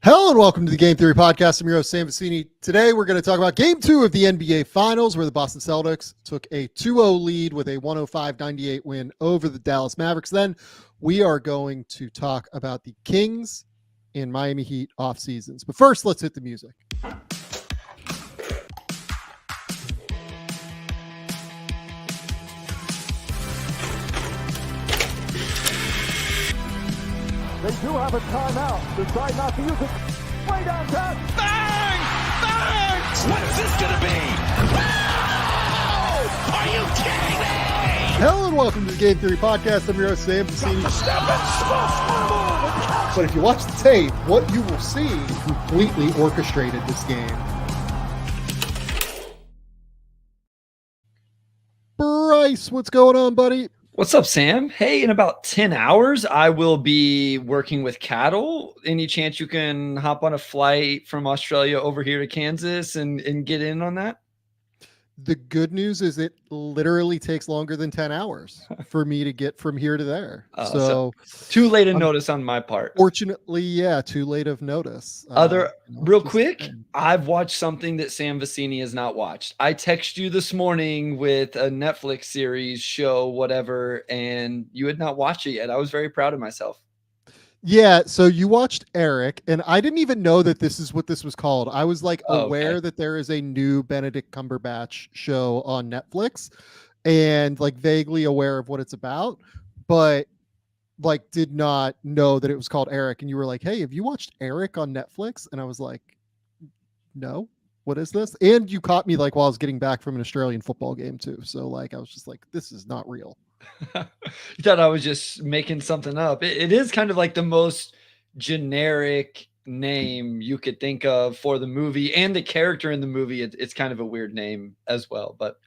Hello and welcome to the Game Theory Podcast. I'm your host, Sam Vecenie. Today we're going to talk about Game 2 of the NBA Finals, where the Boston Celtics took a 2-0 lead with a 105-98 win over the Dallas Mavericks. Then we are going to talk about the Kings and Miami Heat off seasons. But first, let's hit the music. They do have a timeout. Decide not to use it. Way downtown. Bang! Bang! What's this going to be? Wow! Are you kidding me? Hello and welcome to the Game Theory Podcast. I'm your host, Sam Vecenie. But if you watch the tape, what you will see completely orchestrated this game. Bryce, what's going on, buddy? What's up, Sam? Hey, in about 10 hours, I will be working with cattle. Any chance you can hop on a flight from Australia over here to Kansas and get in on that? The good news is it literally takes longer than 10 hours for me to get from here to there. So too late a notice on my part. Fortunately, yeah, too late of notice. Real quick, I've watched something that Sam Vecenie has not watched. I texted you this morning with a Netflix series, show, whatever, and you had not watched it yet. I was very proud of myself. Yeah, so you watched Eric, and I didn't even know that this is what this was called. I was like aware that there is a new Benedict Cumberbatch show on Netflix and like vaguely aware of what it's about, but like did not know that it was called Eric. And you were like, hey, have you watched Eric on Netflix? And I was like, no, what is this? And you caught me like while I was getting back from an Australian football game too. So like, I was just like, this is not real. You thought I was just making something up. It is kind of like the most generic name you could think of for the movie and the character in the movie. It's kind of a weird name as well, but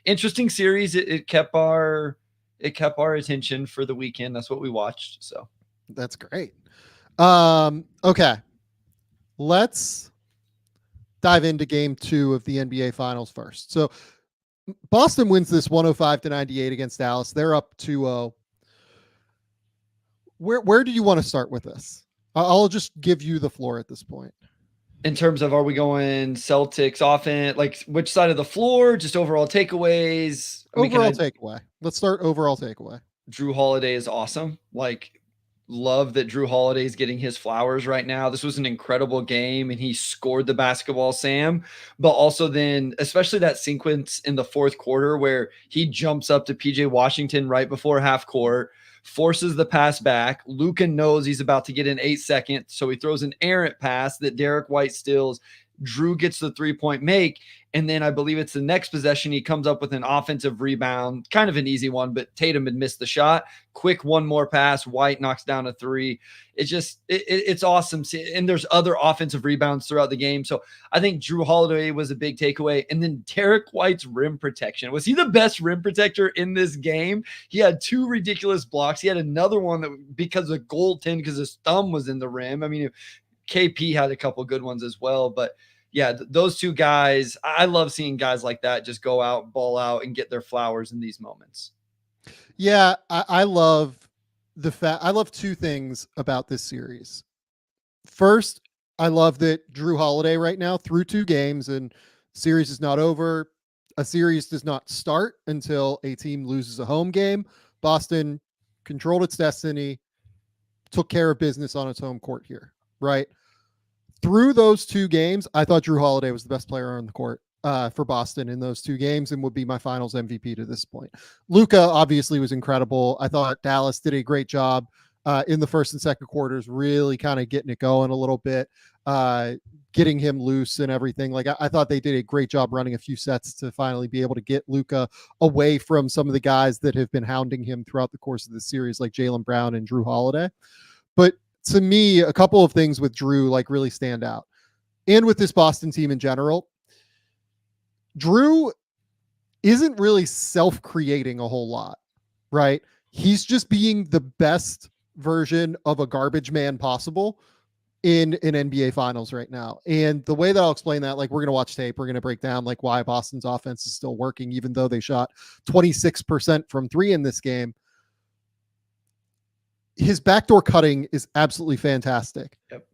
interesting series. It kept our attention for the weekend. That's what we watched. So that's great. Okay, let's dive into game 2 of the NBA Finals first. So Boston wins this 105-98 against Dallas. They're up 2-0. Where do you want to start with this? I'll just give you the floor at this point. In terms of, are we going Celtics offense, like which side of the floor, just overall takeaways? Takeaway. Let's start overall takeaway. Jrue Holiday is awesome. Like, love that Jrue Holiday is getting his flowers right now. This was an incredible game, and he scored the basketball, Sam. But also then, especially that sequence in the fourth quarter where he jumps up to PJ Washington right before half court, forces the pass back. Luka knows he's about to get in 8 seconds, so he throws an errant pass that Derek White steals. Jrue gets the three-point make, and then I believe it's the next possession. He comes up with an offensive rebound, kind of an easy one, but Tatum had missed the shot. Quick one more pass. White knocks down a three. It's awesome. And there's other offensive rebounds throughout the game. So I think Jrue Holiday was a big takeaway. And then Derek White's rim protection. Was he the best rim protector in this game? He had 2 ridiculous blocks. He had another one that because of goaltend, because his thumb was in the rim. I mean, KP had a couple good ones as well, but yeah, those 2 guys, I love seeing guys like that just go out, ball out, and get their flowers in these moments. Yeah, I love the fact. I love 2 things about this series. First, I love that Jrue Holiday right now through 2 games, and series is not over. A series does not start until a team loses a home game. Boston controlled its destiny, took care of business on its home court here, right? Through those 2 games, I thought Jrue Holiday was the best player on the court for Boston in those 2 games and would be my finals MVP to this point. Luka obviously was incredible. I thought Dallas did a great job in the first and second quarters, really kind of getting it going a little bit, getting him loose and everything. Like I thought they did a great job running a few sets to finally be able to get Luka away from some of the guys that have been hounding him throughout the course of the series, like Jaylen Brown and Jrue Holiday. But to me, a couple of things with Jrue like really stand out. And with this Boston team in general, Jrue isn't really self-creating a whole lot, right? He's just being the best version of a garbage man possible in an NBA Finals right now. And the way that I'll explain that, like we're going to watch tape, we're going to break down like why Boston's offense is still working, even though they shot 26% from 3 in this game. His backdoor cutting is absolutely fantastic. Yep.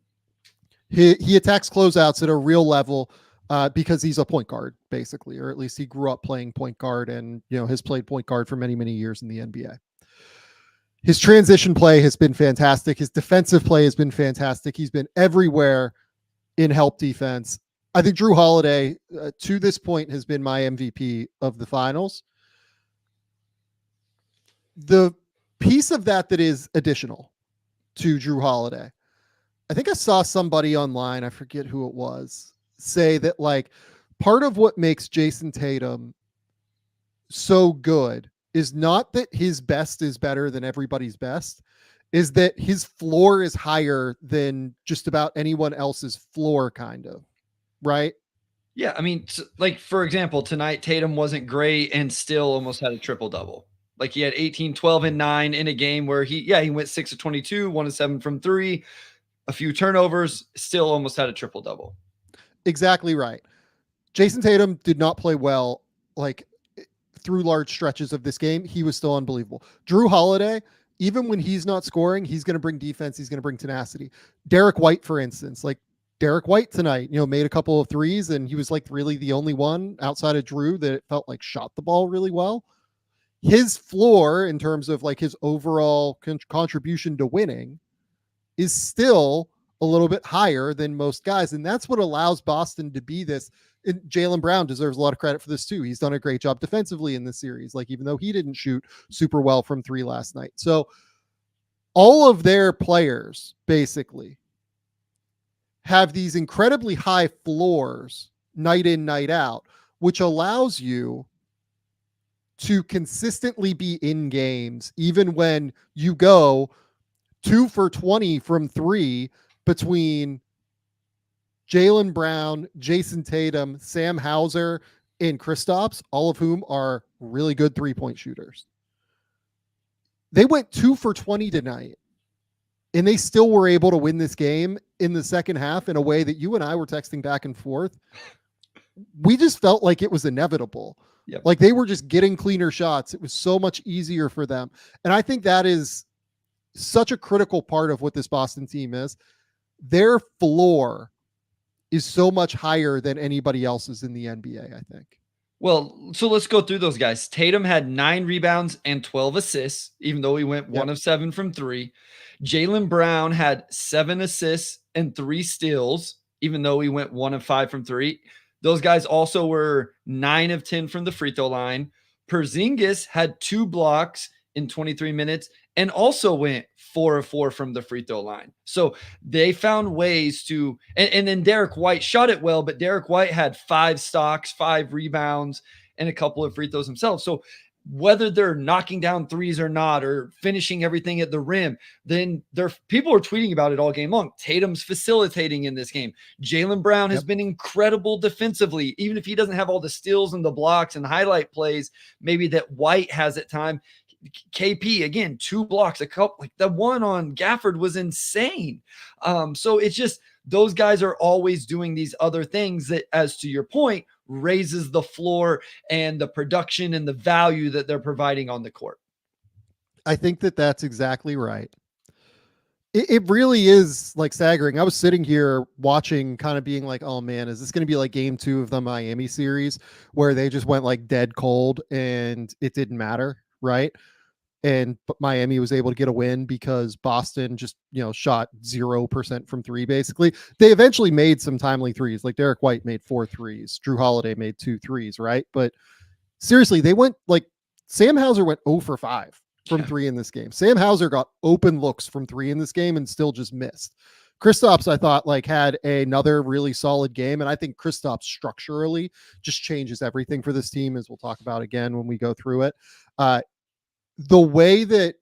He attacks closeouts at a real level because he's a point guard, basically, or at least he grew up playing point guard and has played point guard for many, many years in the NBA. His transition play has been fantastic. His defensive play has been fantastic. He's been everywhere in help defense. I think Drew Holiday, to this point, has been my MVP of the finals. The piece of that is additional to Drew Holiday, I think I saw somebody online, I forget who it was, say that like part of what makes Jason Tatum so good is not that his best is better than everybody's best, is that his floor is higher than just about anyone else's floor, kind of, right? Yeah, I mean, like, for example, tonight Tatum wasn't great and still almost had a triple-double. Like, he had 18, 12, and 9 in a game where he went 6 of 22, 1 of 7 from 3, a few turnovers, still almost had a triple-double. Exactly right. Jason Tatum did not play well, like, through large stretches of this game. He was still unbelievable. Drew Holiday, even when he's not scoring, he's going to bring defense. He's going to bring tenacity. Derek White, for instance, like Derek White tonight, made a couple of threes, and he was like really the only one outside of Drew that it felt like shot the ball really well. His floor, in terms of like his overall contribution to winning, is still a little bit higher than most guys. And that's what allows Boston to be this. And Jaylen Brown deserves a lot of credit for this too. He's done a great job defensively in this series, like even though he didn't shoot super well from 3 last night. So all of their players basically have these incredibly high floors night in, night out, which allows you to consistently be in games, even when you go 2 for 20 from 3 between Jaylen Brown, Jason Tatum, Sam Hauser, and Kristaps, all of whom are really good 3-point shooters. They went 2 for 20 tonight, and they still were able to win this game in the second half in a way that you and I were texting back and forth. We just felt like it was inevitable. Yep. Like they were just getting cleaner shots. It was so much easier for them. And I think that is such a critical part of what this Boston team is. Their floor is so much higher than anybody else's in the NBA, I think. Well, so let's go through those guys. Tatum had 9 rebounds and 12 assists, even though he went 1 of 7 from 3. Jaylen Brown had 7 assists and 3 steals, even though he went 1 of 5 from 3. Those guys also were 9 of 10 from the free throw line. Porzingis had 2 blocks in 23 minutes and also went 4 of 4 from the free throw line. So they found ways to, and then Derek White shot it well, but Derek White had 5 stocks, 5 rebounds, and a couple of free throws himself. So whether they're knocking down threes or not, or finishing everything at the rim, then people are tweeting about it all game long. Tatum's facilitating in this game. Jaylen Brown has been incredible defensively, even if he doesn't have all the steals and the blocks and highlight plays, maybe that White has at time. KP again, 2 blocks, a couple, like the one on Gafford was insane. So it's just, those guys are always doing these other things that, as to your point, raises the floor and the production and the value that they're providing on the court. I think that that's exactly right. It really is like staggering. I was sitting here watching, kind of being like, oh man, is this going to be like game 2 of the Miami series where they just went like dead cold and it didn't matter, right? And Miami was able to get a win because Boston just, shot 0% from 3, basically. They eventually made some timely threes. Like Derek White made 4 threes. Drew Holiday made 2 threes, right? But seriously, they went like Sam Hauser went 0 for 5 from 3 in this game. Sam Hauser got open looks from 3 in this game and still just missed. Kristaps, I thought, like had another really solid game. And I think Kristaps structurally just changes everything for this team, as we'll talk about again when we go through it. The way that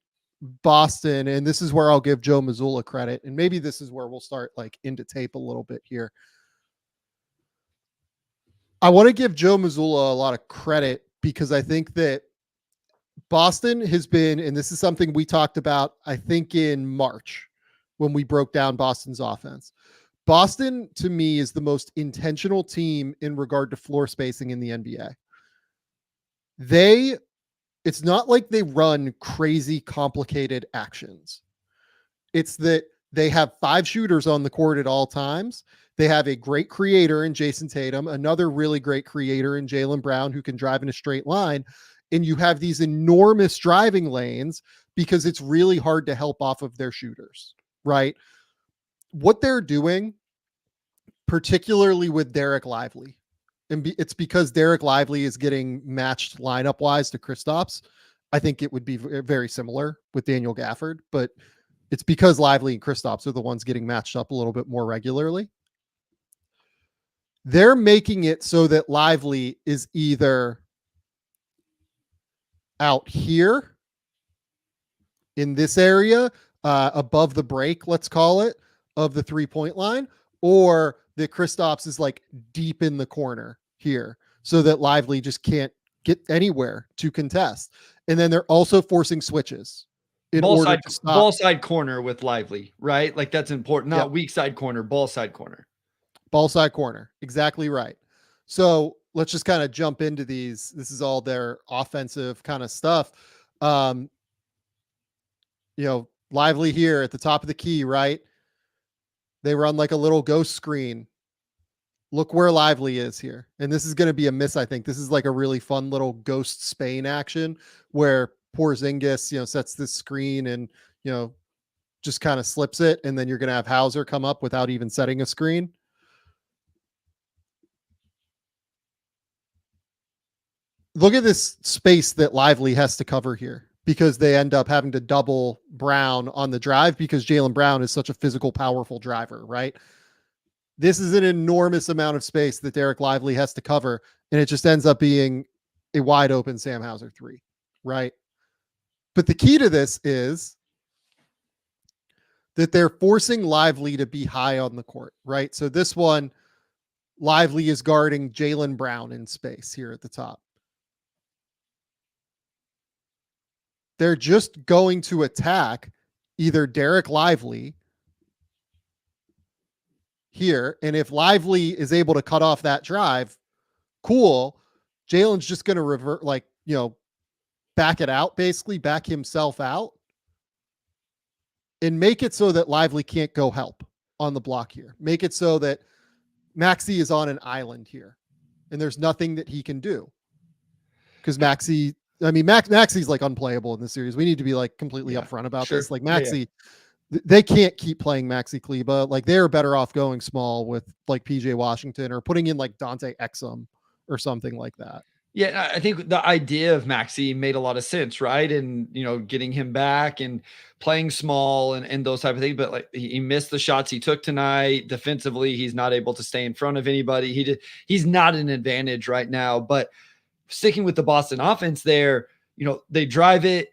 Boston, and this is where I'll give Joe Mazzulla credit, and maybe this is where we'll start like into tape a little bit here. I want to give Joe Mazzulla a lot of credit because I think that Boston has been, and this is something we talked about, I think in March when we broke down Boston's offense. Boston, to me, is the most intentional team in regard to floor spacing in the NBA. It's not like they run crazy, complicated actions. It's that They have 5 shooters on the court at all times. They have a great creator in Jason Tatum, another really great creator in Jaylen Brown who can drive in a straight line. And you have these enormous driving lanes because it's really hard to help off of their shooters, right? What they're doing, particularly with Derek Lively, and it's because Derek Lively is getting matched lineup wise to Kristaps. I think it would be very similar with Daniel Gafford, but it's because Lively and Kristaps are the ones getting matched up a little bit more regularly. They're making it so that Lively is either out here in this area, above the break, let's call it, of the 3-point line, or that Kristaps is like deep in the corner here so that Lively just can't get anywhere to contest. And then they're also forcing switches in order to stop. Ball side corner with Lively, right? Like that's important. Not weak side corner, ball side corner. Ball side corner. Exactly right. So let's just kind of jump into these. This is all their offensive kind of stuff. Lively here at the top of the key, right? They run like a little ghost screen. Look where Lively is here. And this is going to be a miss, I think. This is like a really fun little ghost Spain action where Porzingis, sets this screen and, just kind of slips it. And then you're going to have Hauser come up without even setting a screen. Look at this space that Lively has to cover here because they end up having to double Brown on the drive because Jaylen Brown is such a physical, powerful driver, right? This is an enormous amount of space that Derek Lively has to cover, and it just ends up being a wide open Sam Hauser 3, right? But the key to this is that they're forcing Lively to be high on the court, right? So this one, Lively is guarding Jaylen Brown in space here at the top. They're just going to attack either Derek Lively here. And if Lively is able to cut off that drive, cool. Jaylen's just going to revert, back it out, basically back himself out and make it so that Lively can't go help on the block here. Make it so that Maxey is on an island here and there's nothing that he can do because Maxey's like unplayable in this series. We need to be like completely upfront about this. Like Maxey, they can't keep playing Maxey Kleber. Like they're better off going small with like PJ Washington or putting in like Dante Exum or something like that. Yeah, I think the idea of Maxey made a lot of sense, right? And getting him back and playing small and those type of things. But like he missed the shots he took tonight. Defensively, he's not able to stay in front of anybody. He's not an advantage right now. But sticking with the Boston offense there, they drive it,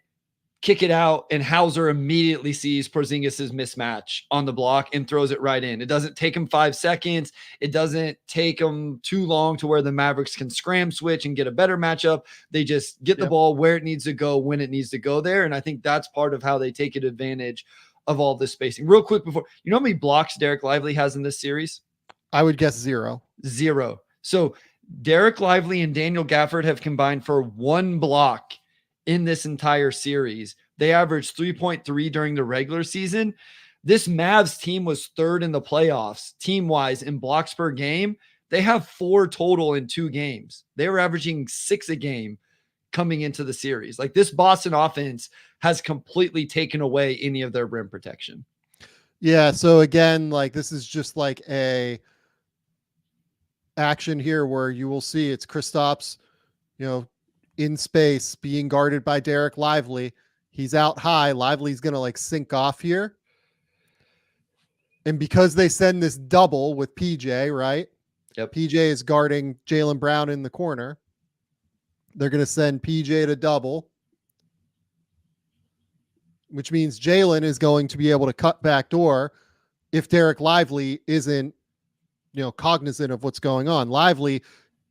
kick it out, and Hauser immediately sees Porzingis' mismatch on the block and throws it right in. It doesn't take him 5 seconds. It doesn't take him too long to where the Mavericks can scram switch and get a better matchup. They just get the ball where it needs to go, when it needs to go there. And I think that's part of how they take advantage of all this spacing. Real quick before, how many blocks Derek Lively has in this series? I would guess 0. So Derek Lively and Daniel Gafford have combined for 1 block in this entire series. They averaged 3.3 during the regular season. This Mavs team was 3rd in the playoffs team-wise in blocks per game. They have 4 total in 2 games. They were averaging 6 a game coming into the series. Like this Boston offense has completely taken away any of their rim protection. Yeah, so again, like this is just like a action here where you will see it's Kristaps, in space being guarded by Derek Lively. He's out high. Lively's going to like sink off here. And because they send this double with PJ, right? Yep. PJ is guarding Jaylen Brown in the corner. They're going to send PJ to double, which means Jaylen is going to be able to cut back door if Derek Lively isn't, cognizant of what's going on. Lively,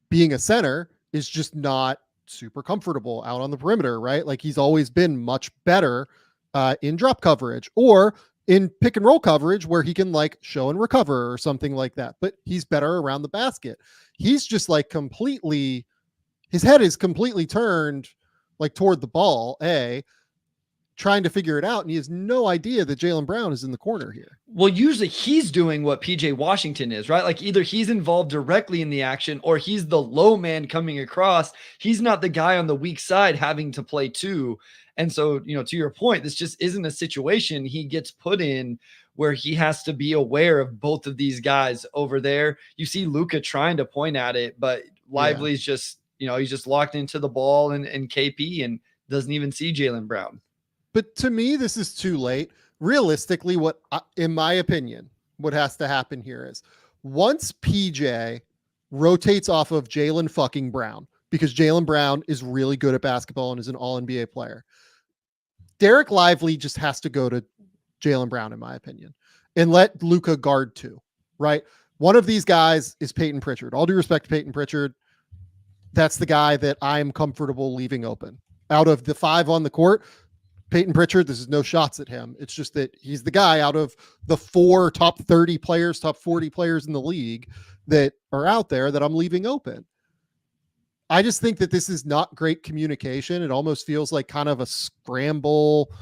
being a center, is just not super comfortable out on the perimeter, right? Like he's always been much better in drop coverage or in pick and roll coverage where he can like show and recover or something like that. But he's better around the basket. He's just like his head is completely turned like toward the ball, trying to figure it out, and he has no idea that Jaylen Brown is in the corner here. Well, usually he's doing what PJ Washington is, right? Like either he's involved directly in the action or he's the low man coming across. He's not the guy on the weak side having to play too. And so, to your point, this just isn't a situation he gets put in where he has to be aware of both of these guys over there. You see Luka trying to point at it, but Lively's just, he's just locked into the ball and KP and doesn't even see Jaylen Brown. But to me, this is too late. Realistically, in my opinion, what has to happen here is once PJ rotates off of Jaylen fucking Brown, because Jaylen Brown is really good at basketball and is an all NBA player, Derek Lively just has to go to Jaylen Brown, in my opinion, and let Luka guard too, right? One of these guys is Peyton Pritchard. All due respect to Peyton Pritchard, that's the guy that I'm comfortable leaving open. Out of the 5 on the court, Peyton Pritchard, this is no shots at him. It's just that he's the guy out of the 4 top 30 players, top 40 players in the league that are out there that I'm leaving open. I just think that this is not great communication. It almost feels like kind of a scramble,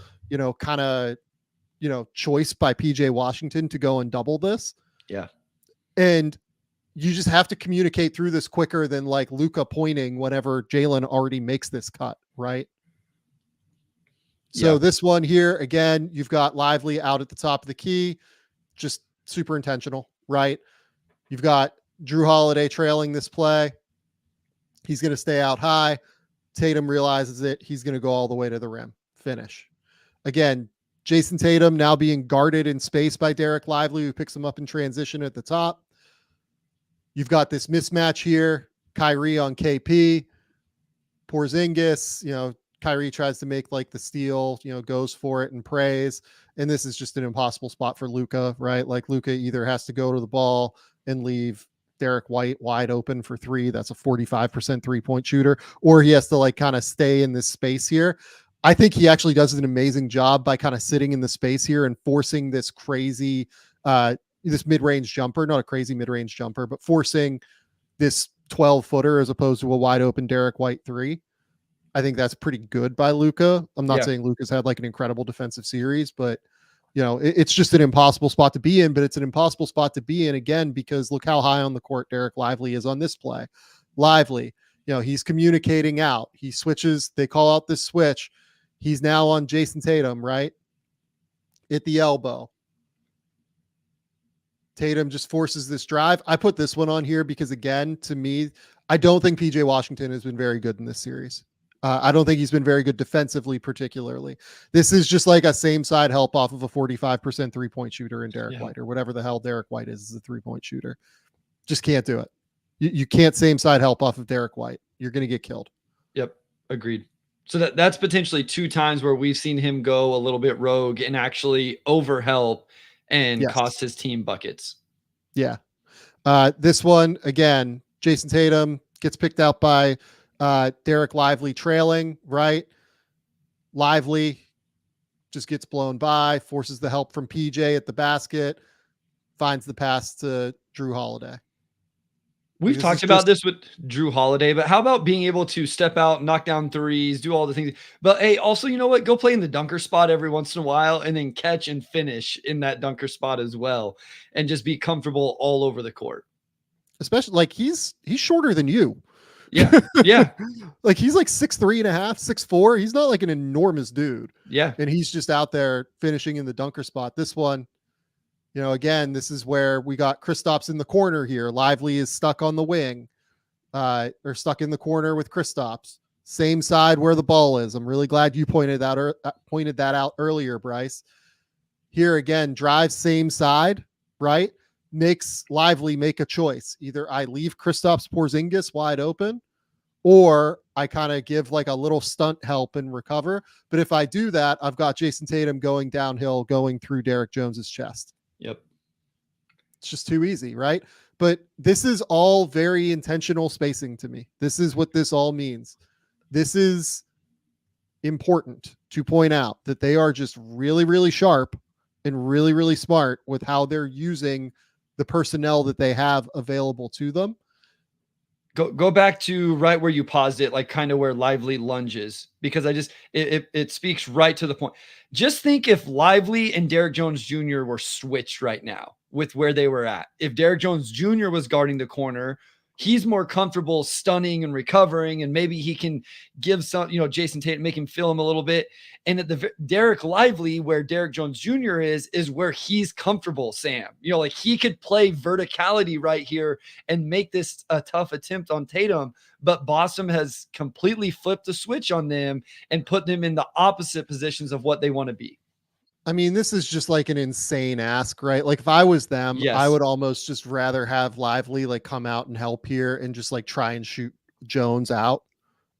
choice by PJ Washington to go and double this. Yeah. And you just have to communicate through this quicker than like Luka pointing whenever Jaylen already makes this cut, right? So this one here, again, you've got Lively out at the top of the key, just super intentional, right? You've got Drew Holiday trailing this play. He's going to stay out high. Tatum realizes it. He's going to go all the way to the rim. Finish. Again, Jason Tatum now being guarded in space by Derek Lively, who picks him up in transition at the top. You've got this mismatch here. Kyrie on KP. Porzingis, Kyrie tries to make like the steal, goes for it and prays. And this is just an impossible spot for Luka, right? Like Luka either has to go to the ball and leave Derek White wide open for 3. That's a 45% 3-point shooter, or he has to like kind of stay in this space here. I think he actually does an amazing job by kind of sitting in the space here and forcing this crazy, this mid-range jumper, not a crazy mid-range jumper, but forcing this 12-footer as opposed to a wide open Derek White 3. I think that's pretty good by Luka. I'm not saying Luka's had like an incredible defensive series, but it's just an impossible spot to be in, but it's an impossible spot to be in again, because look how high on the court Derek Lively is on this play. Lively, he's communicating out. He switches. They call out this switch. He's now on Jason Tatum, right? At the elbow. Tatum just forces this drive. I put this one on here because, again, to me, I don't think PJ Washington has been very good in this series. I don't think he's been very good defensively, particularly. This is just like a same side help off of a 45% 3-point shooter in Derek White, or whatever the hell Derek White is a 3-point shooter. Just can't do it. You can't same side help off of Derek White. You're going to get killed. Yep. Agreed. So that's potentially 2 times where we've seen him go a little bit rogue and actually over help and cost his team buckets. Yeah. This one, again, Jason Tatum gets picked out by Derek Lively trailing, right? Lively just gets blown by, forces the help from PJ at the basket, finds the pass to Drew Holiday. We've talked about this with Drew Holiday, but how about being able to step out, knock down threes, do all the things? But hey, also, you know what? Go play in the dunker spot every once in a while and then catch and finish in that dunker spot as well, and just be comfortable all over the court. Especially like he's shorter than you. Yeah. Yeah. Like he's like 6'3.5", 6'4". He's not like an enormous dude. Yeah. And he's just out there finishing in the dunker spot. This one, again, this is where we got Kristaps in the corner here. Lively is stuck on the wing, or stuck in the corner with Kristaps. Same side where the ball is. I'm really glad you pointed that out earlier, Bryce. Here again, drives same side, right? Makes Lively make a choice. Either I leave Kristaps Porzingis wide open, or I kind of give like a little stunt help and recover. But if I do that, I've got Jason Tatum going downhill, going through Derek Jones's chest. Yep. It's just too easy, right? But this is all very intentional spacing to me. This is what this all means. This is important to point out, that they are just really, really sharp and really, really smart with how they're using the personnel that they have available to them. Go back to right where you paused it, like kind of where Lively lunges, because it speaks right to the point. Just think if Lively and Derek Jones Jr. were switched right now with where they were at. If Derek Jones Jr. was guarding the corner, he's more comfortable stunning and recovering, and maybe he can give some, Jason Tatum, make him feel him a little bit. And at the Derek Lively, where Derek Jones Jr. is where he's comfortable, Sam. Like he could play verticality right here and make this a tough attempt on Tatum. But Boston has completely flipped the switch on them and put them in the opposite positions of what they want to be. I mean, this is just like an insane ask, right? Like if I was them, Yes. I would almost just rather have Lively like come out and help here and just like try and shoot Jones out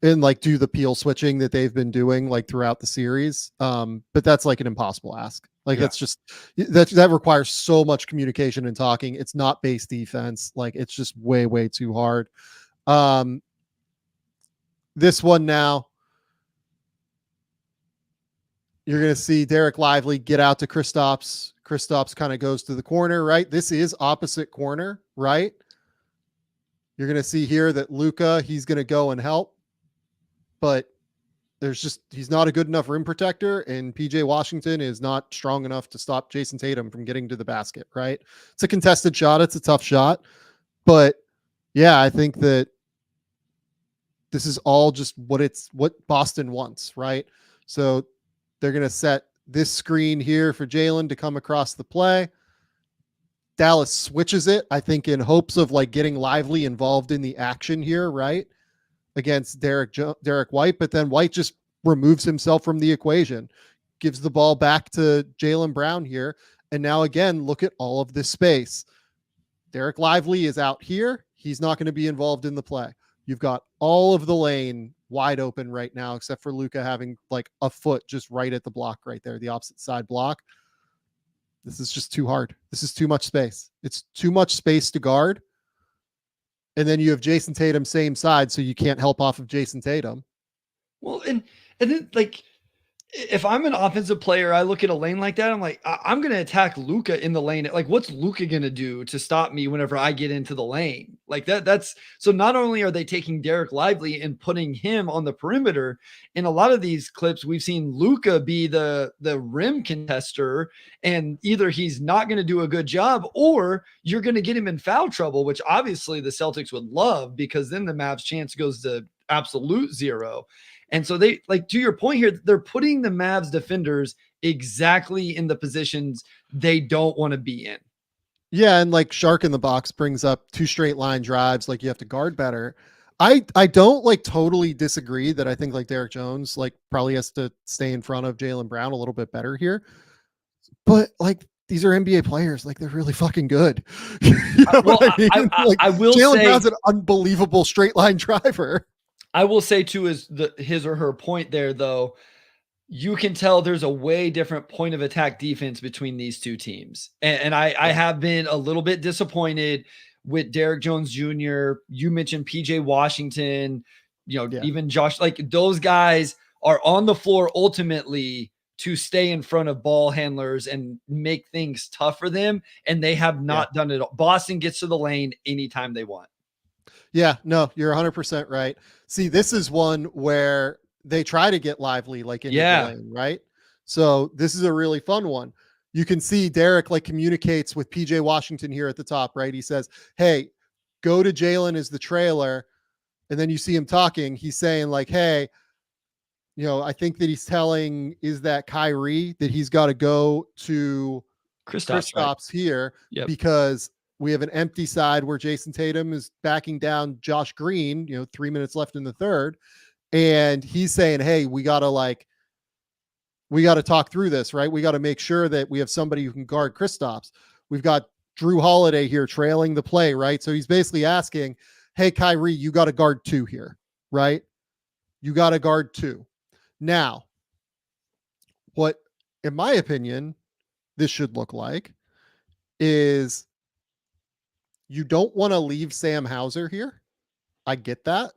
and like do the peel switching that they've been doing like throughout the series. But that's like an impossible ask. Like that's just that requires so much communication and talking. It's not base defense. Like it's just way, way too hard. This one now, you're going to see Derek Lively get out to Kristaps. Kristaps kind of goes to the corner, right? This is opposite corner, right? You're going to see here that Luka, he's going to go and help, but he's not a good enough rim protector, and PJ Washington is not strong enough to stop Jason Tatum from getting to the basket, right? It's a contested shot. It's a tough shot, but yeah, I think that this is all just what Boston wants, right? So they're going to set this screen here for Jalen to come across the play. Dallas switches it, I think, in hopes of like getting Lively involved in the action here, right? Against Derek White, but then White just removes himself from the equation, gives the ball back to Jaylen Brown here. And now again, look at all of this space. Derek Lively is out here. He's not going to be involved in the play. You've got all of the lane wide open right now, except for Luka having like a foot just right at the block right there, the opposite side block. This is just too hard. This is too much space. It's too much space to guard. And then you have Jason Tatum same side, so you can't help off of Jason Tatum. Well, and then like if I'm an offensive player, I look at a lane like that, I'm like, I'm going to attack Luka in the lane. Like, what's Luka going to do to stop me whenever I get into the lane? Like that's so not only are they taking Derek Lively and putting him on the perimeter, in a lot of these clips, we've seen Luka be the rim contester, and either he's not going to do a good job or you're going to get him in foul trouble, which obviously the Celtics would love, because then the Mavs chance goes to absolute zero. And so they, like, to your point here, they're putting the Mavs defenders exactly in the positions they don't want to be in. Yeah, and like Shark in the Box brings up 2 straight line drives, like you have to guard better. I don't like totally disagree that I think like Derek Jones like probably has to stay in front of Jaylen Brown a little bit better here. But like these are NBA players, like they're really fucking good. You know well, what I mean? I will Jaylen say Brown's an unbelievable straight line driver. I will say too, is his or her point there, though, you can tell there's a way different point of attack defense between these two teams. And I have been a little bit disappointed with Derek Jones Jr. You mentioned PJ Washington, even Josh, like those guys are on the floor ultimately to stay in front of ball handlers and make things tough for them. And they have not done it. Boston gets to the lane anytime they want. Yeah, no, you're 100% right. See, this is one where they try to get Lively like in the lane, right? So this is a really fun one. You can see Derek like communicates with PJ Washington here at the top, right? He says, hey, go to Jalen as the trailer. And then you see him talking. He's saying like, hey, I think that he's telling, is that Kyrie that he's got to go to Kristaps here because we have an empty side where Jason Tatum is backing down Josh Green, 3 minutes left in the third. And he's saying, hey, we got to talk through this, right? We got to make sure that we have somebody who can guard Kristaps. We've got Drew Holiday here trailing the play, right? So he's basically asking, hey, Kyrie, you got to guard 2 here, right? You got to guard 2. Now, what, in my opinion, this should look like is you don't want to leave Sam Hauser here. I get that.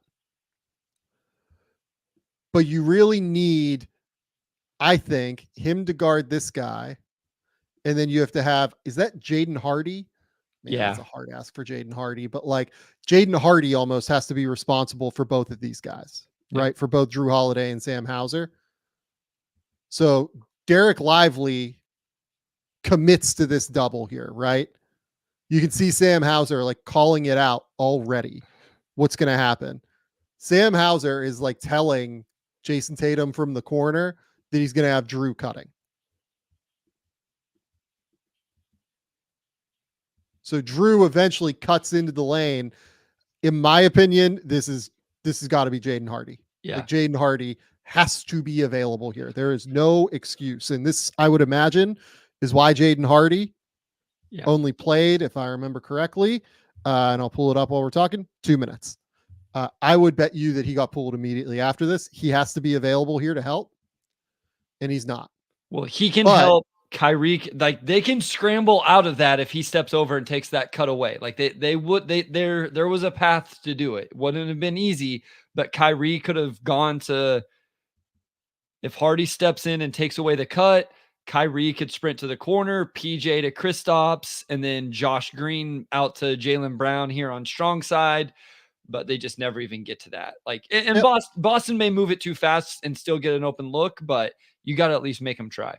But you really need, I think, him to guard this guy. And then you have to have, is that Jaden Hardy man, that's a hard ask for Jaden Hardy, but like Jaden Hardy almost has to be responsible for both of these guys, right? For both Drew Holiday and Sam Hauser. So Derek Lively commits to this double here, right? You can see Sam Hauser like calling it out already. What's going to happen? Sam Hauser is like telling Jason Tatum from the corner that he's going to have Drew cutting. So Drew eventually cuts into the lane. In my opinion, this has got to be Jaden Hardy. Yeah. Like Jaden Hardy has to be available here. There is no excuse. And this, I would imagine, is why Jaden Hardy only played, if I remember correctly, and I'll pull it up while we're talking, 2 minutes. I would bet you that he got pulled immediately after this. He has to be available here to help, and he's not. Well, he can help Kyrie. Like they can scramble out of that if he steps over and takes that cut away. Like there was a path to do it. Wouldn't have been easy, but Kyrie could have gone to, if Hardy steps in and takes away the cut, Kyrie could sprint to the corner, PJ to Kristaps, and then Josh Green out to Jaylen Brown here on strong side. But they just never even get to that. Like, and Boston may move it too fast and still get an open look, but you got to at least make them try.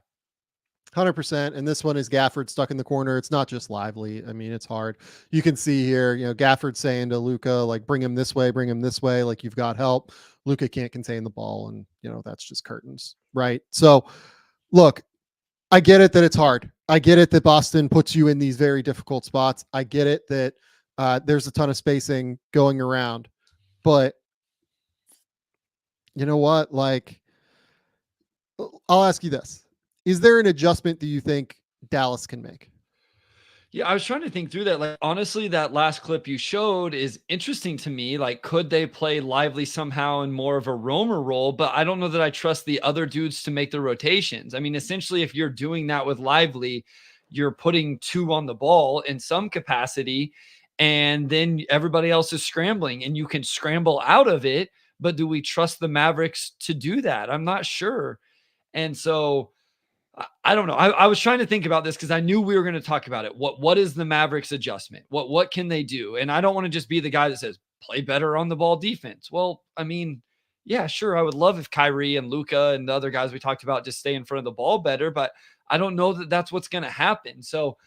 100%. And this one is Gafford stuck in the corner. It's not just Lively. I mean, it's hard. You can see here, Gafford saying to Luka, like, bring him this way, like you've got help. Luka can't contain the ball. And, that's just curtains, right? So look, I get it that it's hard. I get it that Boston puts you in these very difficult spots. I get it that there's a ton of spacing going around, but you know what? Like, I'll ask you this. Is there an adjustment that you think Dallas can make? Yeah, I was trying to think through that. Like, honestly, that last clip you showed is interesting to me. Like, could they play Lively somehow in more of a roamer role? But I don't know that I trust the other dudes to make the rotations. I mean, essentially, if you're doing that with Lively, you're putting two on the ball in some capacity, and then everybody else is scrambling, and you can scramble out of it. But do we trust the Mavericks to do that? I'm not sure. And so I don't know. I was trying to think about this because I knew we were going to talk about it. What is the Mavericks adjustment? What can they do? And I don't want to just be the guy that says play better on the ball defense. Well, I mean, yeah, sure. I would love if Kyrie and Luka and the other guys we talked about just stay in front of the ball better, but I don't know that that's what's going to happen. So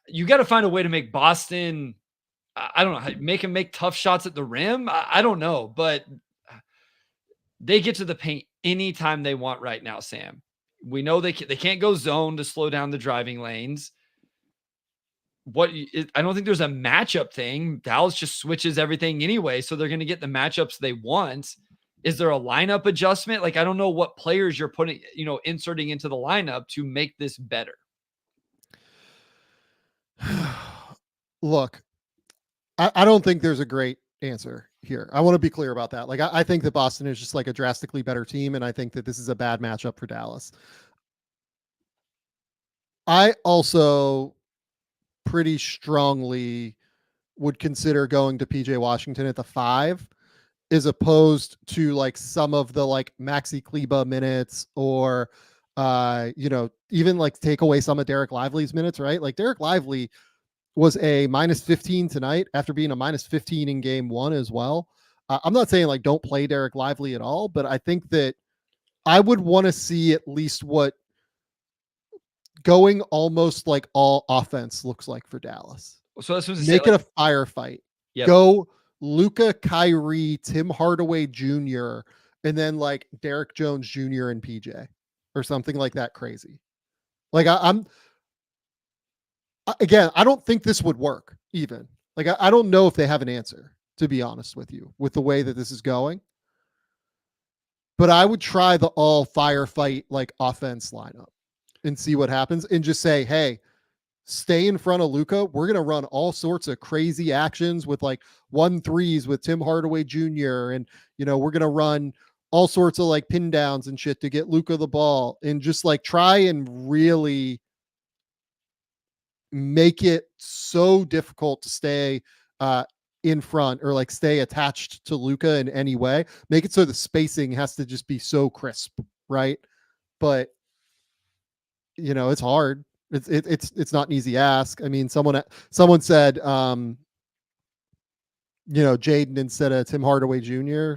you got to find a way to make Boston, I don't know, make them make tough shots at the rim. I don't know, but they get to the paint anytime they want right now, Sam. We know they can't go zone to slow down the driving lanes. I don't think there's a matchup thing. Dallas just switches everything anyway, so they're going to get the matchups they want. Is there a lineup adjustment? Like, I don't know what players you're putting, inserting into the lineup to make this better. Look, I don't think there's a great answer here. I want to be clear about that. Like, I think that Boston is just like a drastically better team, and I think that this is a bad matchup for Dallas. I also pretty strongly would consider going to PJ Washington at the 5 as opposed to like some of the like Maxi Kleba minutes or even like take away some of Derek Lively's minutes, right? Like Derek Lively was a -15 tonight after being a -15 in game 1 as well. I'm not saying like don't play Derek Lively at all, but I think that I would want to see at least what going almost like all offense looks like for Dallas. So that's what make it a firefight. Yep. Go Luka, Kyrie, Tim Hardaway Jr., and then like Derek Jones Jr. and PJ or something like that crazy. Like again, I don't think this would work even. Like, I don't know if they have an answer, to be honest with you, with the way that this is going. But I would try the all firefight like offense lineup and see what happens and just say, hey, stay in front of Luka. We're going to run all sorts of crazy actions with like 1-3s with Tim Hardaway Jr. And, we're going to run all sorts of like pin downs and shit to get Luka the ball and just like try and really make it so difficult to stay in front or like stay attached to Luka in any way. Make it so the spacing has to just be so crisp, right? But it's hard. It's not an easy ask. I mean, someone said, Jaden instead of Tim Hardaway Jr.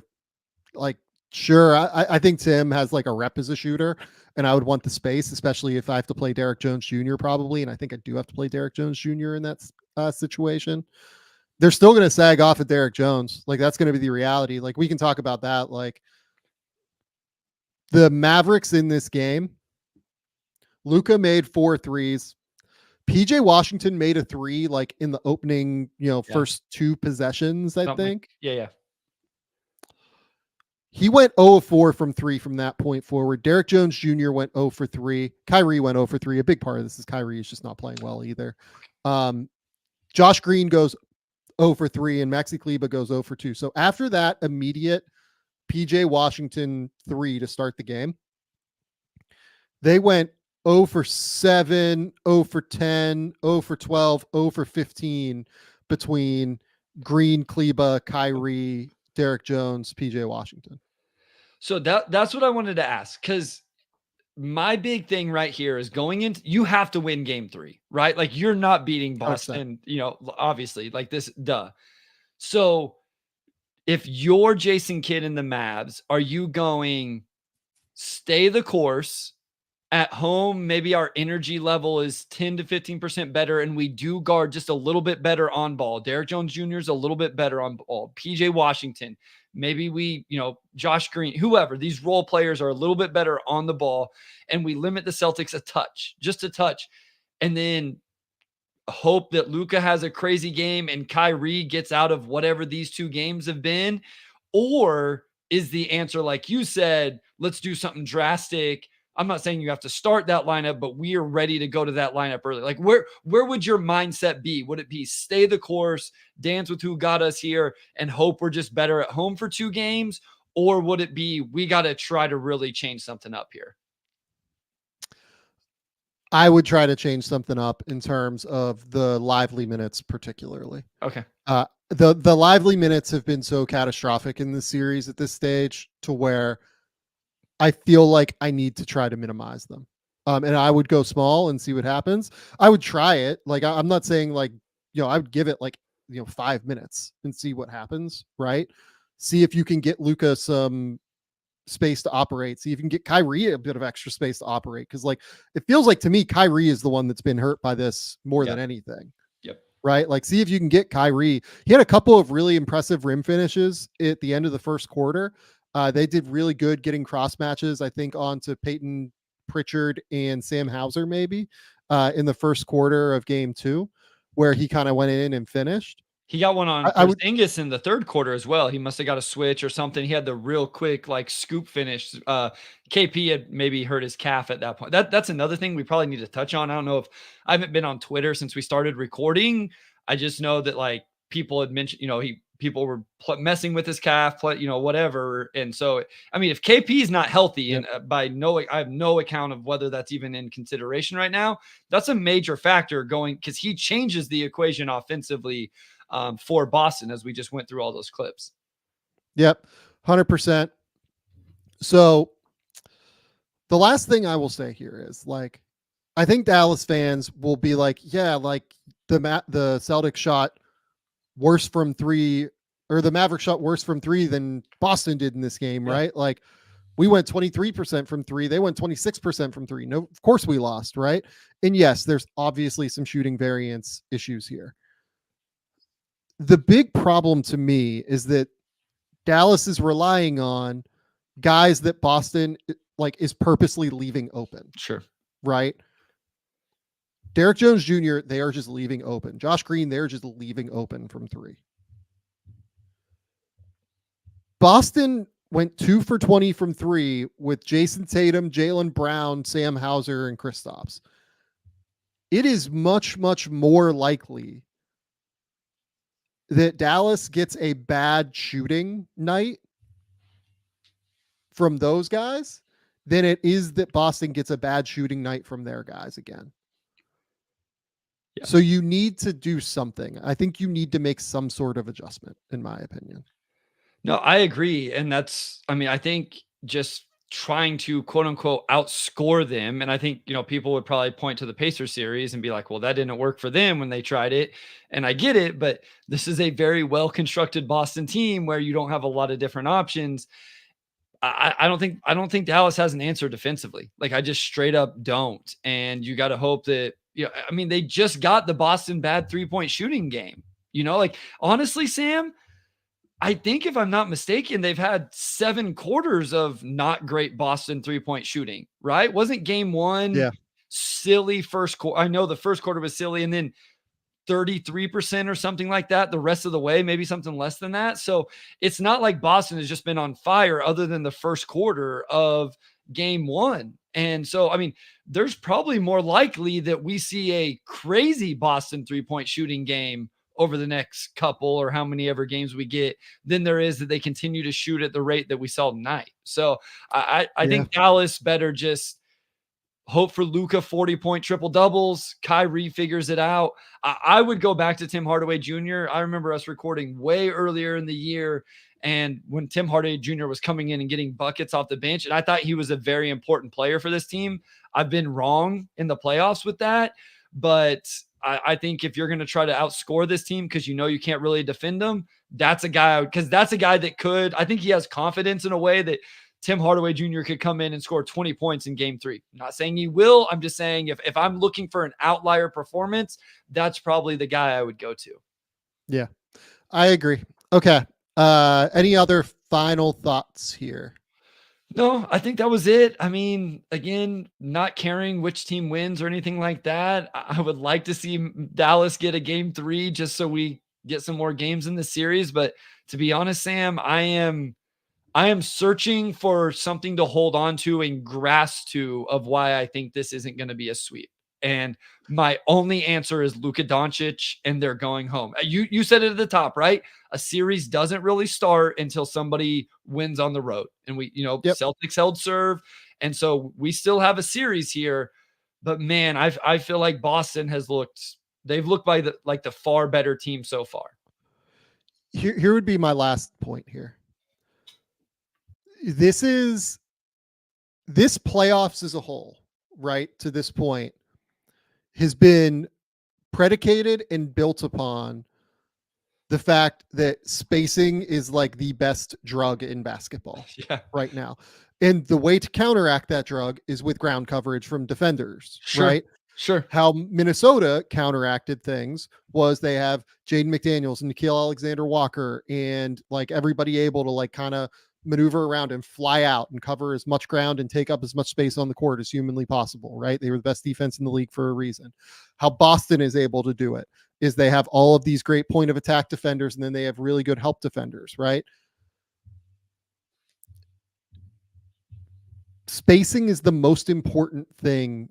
Like, sure, I think Tim has like a rep as a shooter, and I would want the space, especially if I have to play Derek Jones Jr. probably, and I think I do have to play Derek Jones Jr. in that situation. They're still going to sag off at Derek Jones. Like, that's going to be the reality. Like, we can talk about that. Like, the Mavericks in this game, Luka made 4 threes. PJ Washington made a 3 like in the opening, first 2 possessions, I think. Yeah. He went 0 of 4 from 3 from that point forward. Derek Jones Jr. went 0 for 3. Kyrie went 0 for 3. A big part of this is Kyrie is just not playing well either. Josh Green goes 0 for 3 and Maxi Kleber goes 0 for 2. So after that immediate PJ Washington 3 to start the game, they went 0 for 7, 0 for 10, 0 for 12, 0 for 15 between Green, Kleber, Kyrie, Derek Jones, PJ Washington. So that's what I wanted to ask, because my big thing right here is going into, you have to win game 3, right? Like, you're not beating Boston, 100%. Obviously, like this, duh. So if you're Jason Kidd in the Mavs, are you going stay the course? At home, maybe our energy level is 10 to 15% better, and we do guard just a little bit better on ball. Derek Jones Jr. is a little bit better on ball. PJ Washington, maybe we, Josh Green, whoever, these role players are a little bit better on the ball, and we limit the Celtics a touch, just a touch. And then hope that Luka has a crazy game and Kyrie gets out of whatever these 2 games have been. Or is the answer, like you said, let's do something drastic? I'm not saying you have to start that lineup, but we are ready to go to that lineup early. Like, where would your mindset be? Would it be stay the course, dance with who got us here, and hope we're just better at home for 2 games? Or would it be, we got to try to really change something up here? I would try to change something up in terms of the lively minutes, particularly. Okay. The lively minutes have been so catastrophic in this series at this stage to where I feel like I need to try to minimize them. And I would go small and see what happens. I would try it. Like, I'm not saying like, I would give it like, 5 minutes and see what happens, right? See if you can get Luka some space to operate. See if you can get Kyrie a bit of extra space to operate. Cause like, it feels like to me, Kyrie is the one that's been hurt by this more than anything. Yep. Right. Like, see if you can get Kyrie. He had a couple of really impressive rim finishes at the end of the first quarter. They did really good getting cross matches, I think, onto Peyton Pritchard and Sam Hauser, maybe in the first quarter of game 2, where he kind of went in and finished. He got one on Porzingis in the third quarter as well. He must have got a switch or something. He had the real quick like scoop finish. KP had maybe hurt his calf at that point. That's another thing we probably need to touch on. I don't know if I haven't been on Twitter since we started recording. I just know that like people had mentioned, people were messing with his calf, whatever. And so, I mean, if KP is not healthy, and I have no account of whether that's even in consideration right now, that's a major factor going, because he changes the equation offensively for Boston, as we just went through all those clips. Yep. 100%. So the last thing I will say here is like, I think Dallas fans will be like, yeah, like the Celtics shot worse from 3, or the Mavericks shot worse from 3 than Boston did in this game, right? Like, we went 23% from 3. They went 26% from 3. No, of course we lost, right? And yes, there's obviously some shooting variance issues here. The big problem to me is that Dallas is relying on guys that Boston like is purposely leaving open. Sure. Right? Derek Jones Jr., they are just leaving open. Josh Green, they're just leaving open from 3. Boston went 2 for 20 from 3 with Jason Tatum, Jaylen Brown, Sam Hauser, and Kristaps. It is much, much more likely that Dallas gets a bad shooting night from those guys than it is that Boston gets a bad shooting night from their guys again. Yeah. So you need to do something. I think you need to make some sort of adjustment, in my opinion. No, I agree. And I think just trying to quote unquote outscore them. And I think, people would probably point to the Pacers series and be like, well, that didn't work for them when they tried it. And I get it, but this is a very well constructed Boston team where you don't have a lot of different options. I don't think Dallas has an answer defensively. Like, I just straight up don't. And you got to hope that, I mean, they just got the Boston bad 3-point shooting game. Like, honestly, Sam, I think if I'm not mistaken, they've had 7 quarters of not great Boston 3-point shooting, right? Wasn't game 1 Yeah. silly first quarter? I know the first quarter was silly, and then 33% or something like that the rest of the way, maybe something less than that. So it's not like Boston has just been on fire other than the first quarter of game 1. And so, I mean, there's probably more likely that we see a crazy Boston 3-point shooting game over the next couple or how many ever games we get than there is that they continue to shoot at the rate that we saw tonight. So I think Dallas better just hope for Luka 40-point triple doubles. Kyrie figures it out. I would go back to Tim Hardaway Jr. I remember us recording way earlier in the year, and when Tim Hardaway Jr. was coming in and getting buckets off the bench, and I thought he was a very important player for this team. I've been wrong in the playoffs with that, but I think if you're going to try to outscore this team because you can't really defend them, that's a guy, because that's a guy that could. I think he has confidence in a way that Tim Hardaway Jr. could come in and score 20 points in game 3. I'm not saying he will. I'm just saying if I'm looking for an outlier performance, that's probably the guy I would go to. Yeah, I agree. Okay. Any other final thoughts here? No, I think that was it. I mean, again, not caring which team wins or anything like that. I would like to see Dallas get a game 3 just so we get some more games in the series. But to be honest, Sam, I am searching for something to hold on to and grasp to of why I think this isn't going to be a sweep. And my only answer is Luka Doncic, and they're going home. You said it at the top, right? A series doesn't really start until somebody wins on the road. And we, Celtics held serve. And so we still have a series here. But man, I feel like Boston they've looked by the far better team so far. Here would be my last point here. This playoffs as a whole, right, to this point, has been predicated and built upon the fact that spacing is like the best drug in basketball right now. And the way to counteract that drug is with ground coverage from defenders, right? Sure. How Minnesota counteracted things was they have Jaden McDaniels and Nickeil Alexander-Walker and like everybody able to like kind of maneuver around and fly out and cover as much ground and take up as much space on the court as humanly possible, right? They were the best defense in the league for a reason. How Boston is able to do it is they have all of these great point of attack defenders, and then they have really good help defenders, right? Spacing is the most important thing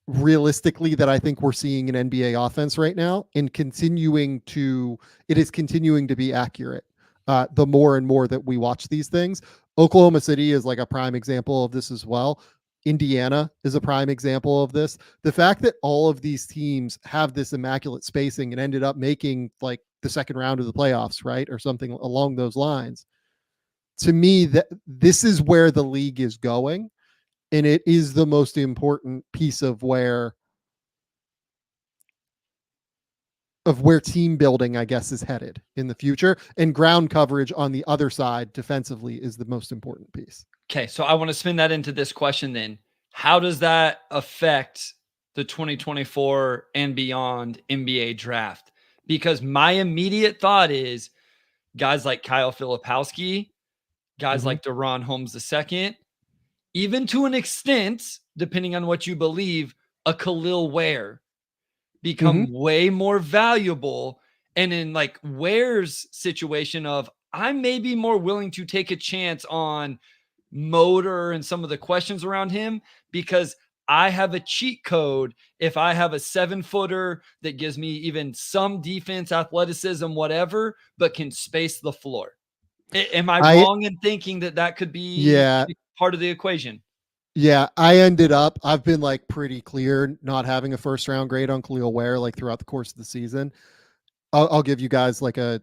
realistically that I think we're seeing in NBA offense right now, and it is continuing to be accurate. The more and more that we watch these things. Oklahoma City is like a prime example of this as well. Indiana is a prime example of this. The fact that all of these teams have this immaculate spacing and ended up making like the second round of the playoffs, right? Or something along those lines. To me, that this is where the league is going. And it is the most important piece of where team building, I guess, is headed in the future. And ground coverage on the other side defensively is the most important piece. Okay, so I want to spin that into this question then. How does that affect the 2024 and beyond NBA draft? Because my immediate thought is guys like Kyle Filipowski, guys like DeRon Holmes II, even to an extent, depending on what you believe, a Khalil Ware become way more valuable. And in like Ware's situation of, I may be more willing to take a chance on motor and some of the questions around him because I have a cheat code. If I have a 7-footer that gives me even some defense, athleticism, whatever, but can space the floor. Am I wrong in thinking that could be part of the equation? Yeah, I've been like pretty clear not having a first round grade on Khalil Ware like throughout the course of the season. I'll give you guys like a,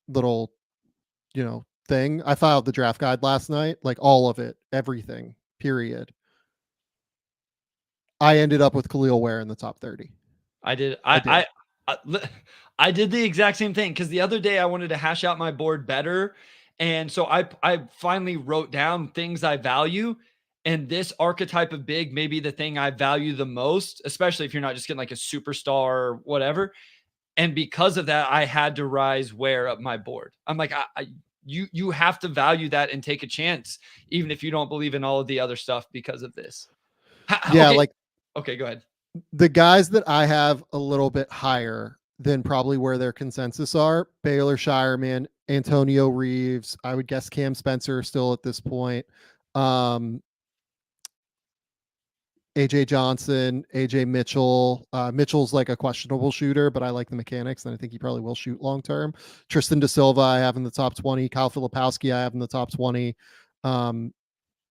little, thing. I filed the draft guide last night, like all of it, everything, period. I ended up with Khalil Ware in the top 30. I did. I I did the exact same thing because the other day I wanted to hash out my board better, and so I finally wrote down things I value, and this archetype of big may be the thing I value the most, especially if you're not just getting like a superstar or whatever. And because of that, I had to rise Ware up my board. I'm like, you have to value that and take a chance, even if you don't believe in all of the other stuff because of this. Yeah, okay. like Okay, go ahead. the guys that I have a little bit higher than probably where their consensus are: Baylor Shireman, Antonio Reeves. I would guess Cam Spencer still at this point. AJ Johnson, AJ Mitchell. Mitchell's like a questionable shooter, but I like the mechanics, and I think he probably will shoot long term. Tristan Da Silva, I have in the top 20. Kyle Filipowski, I have in the top 20.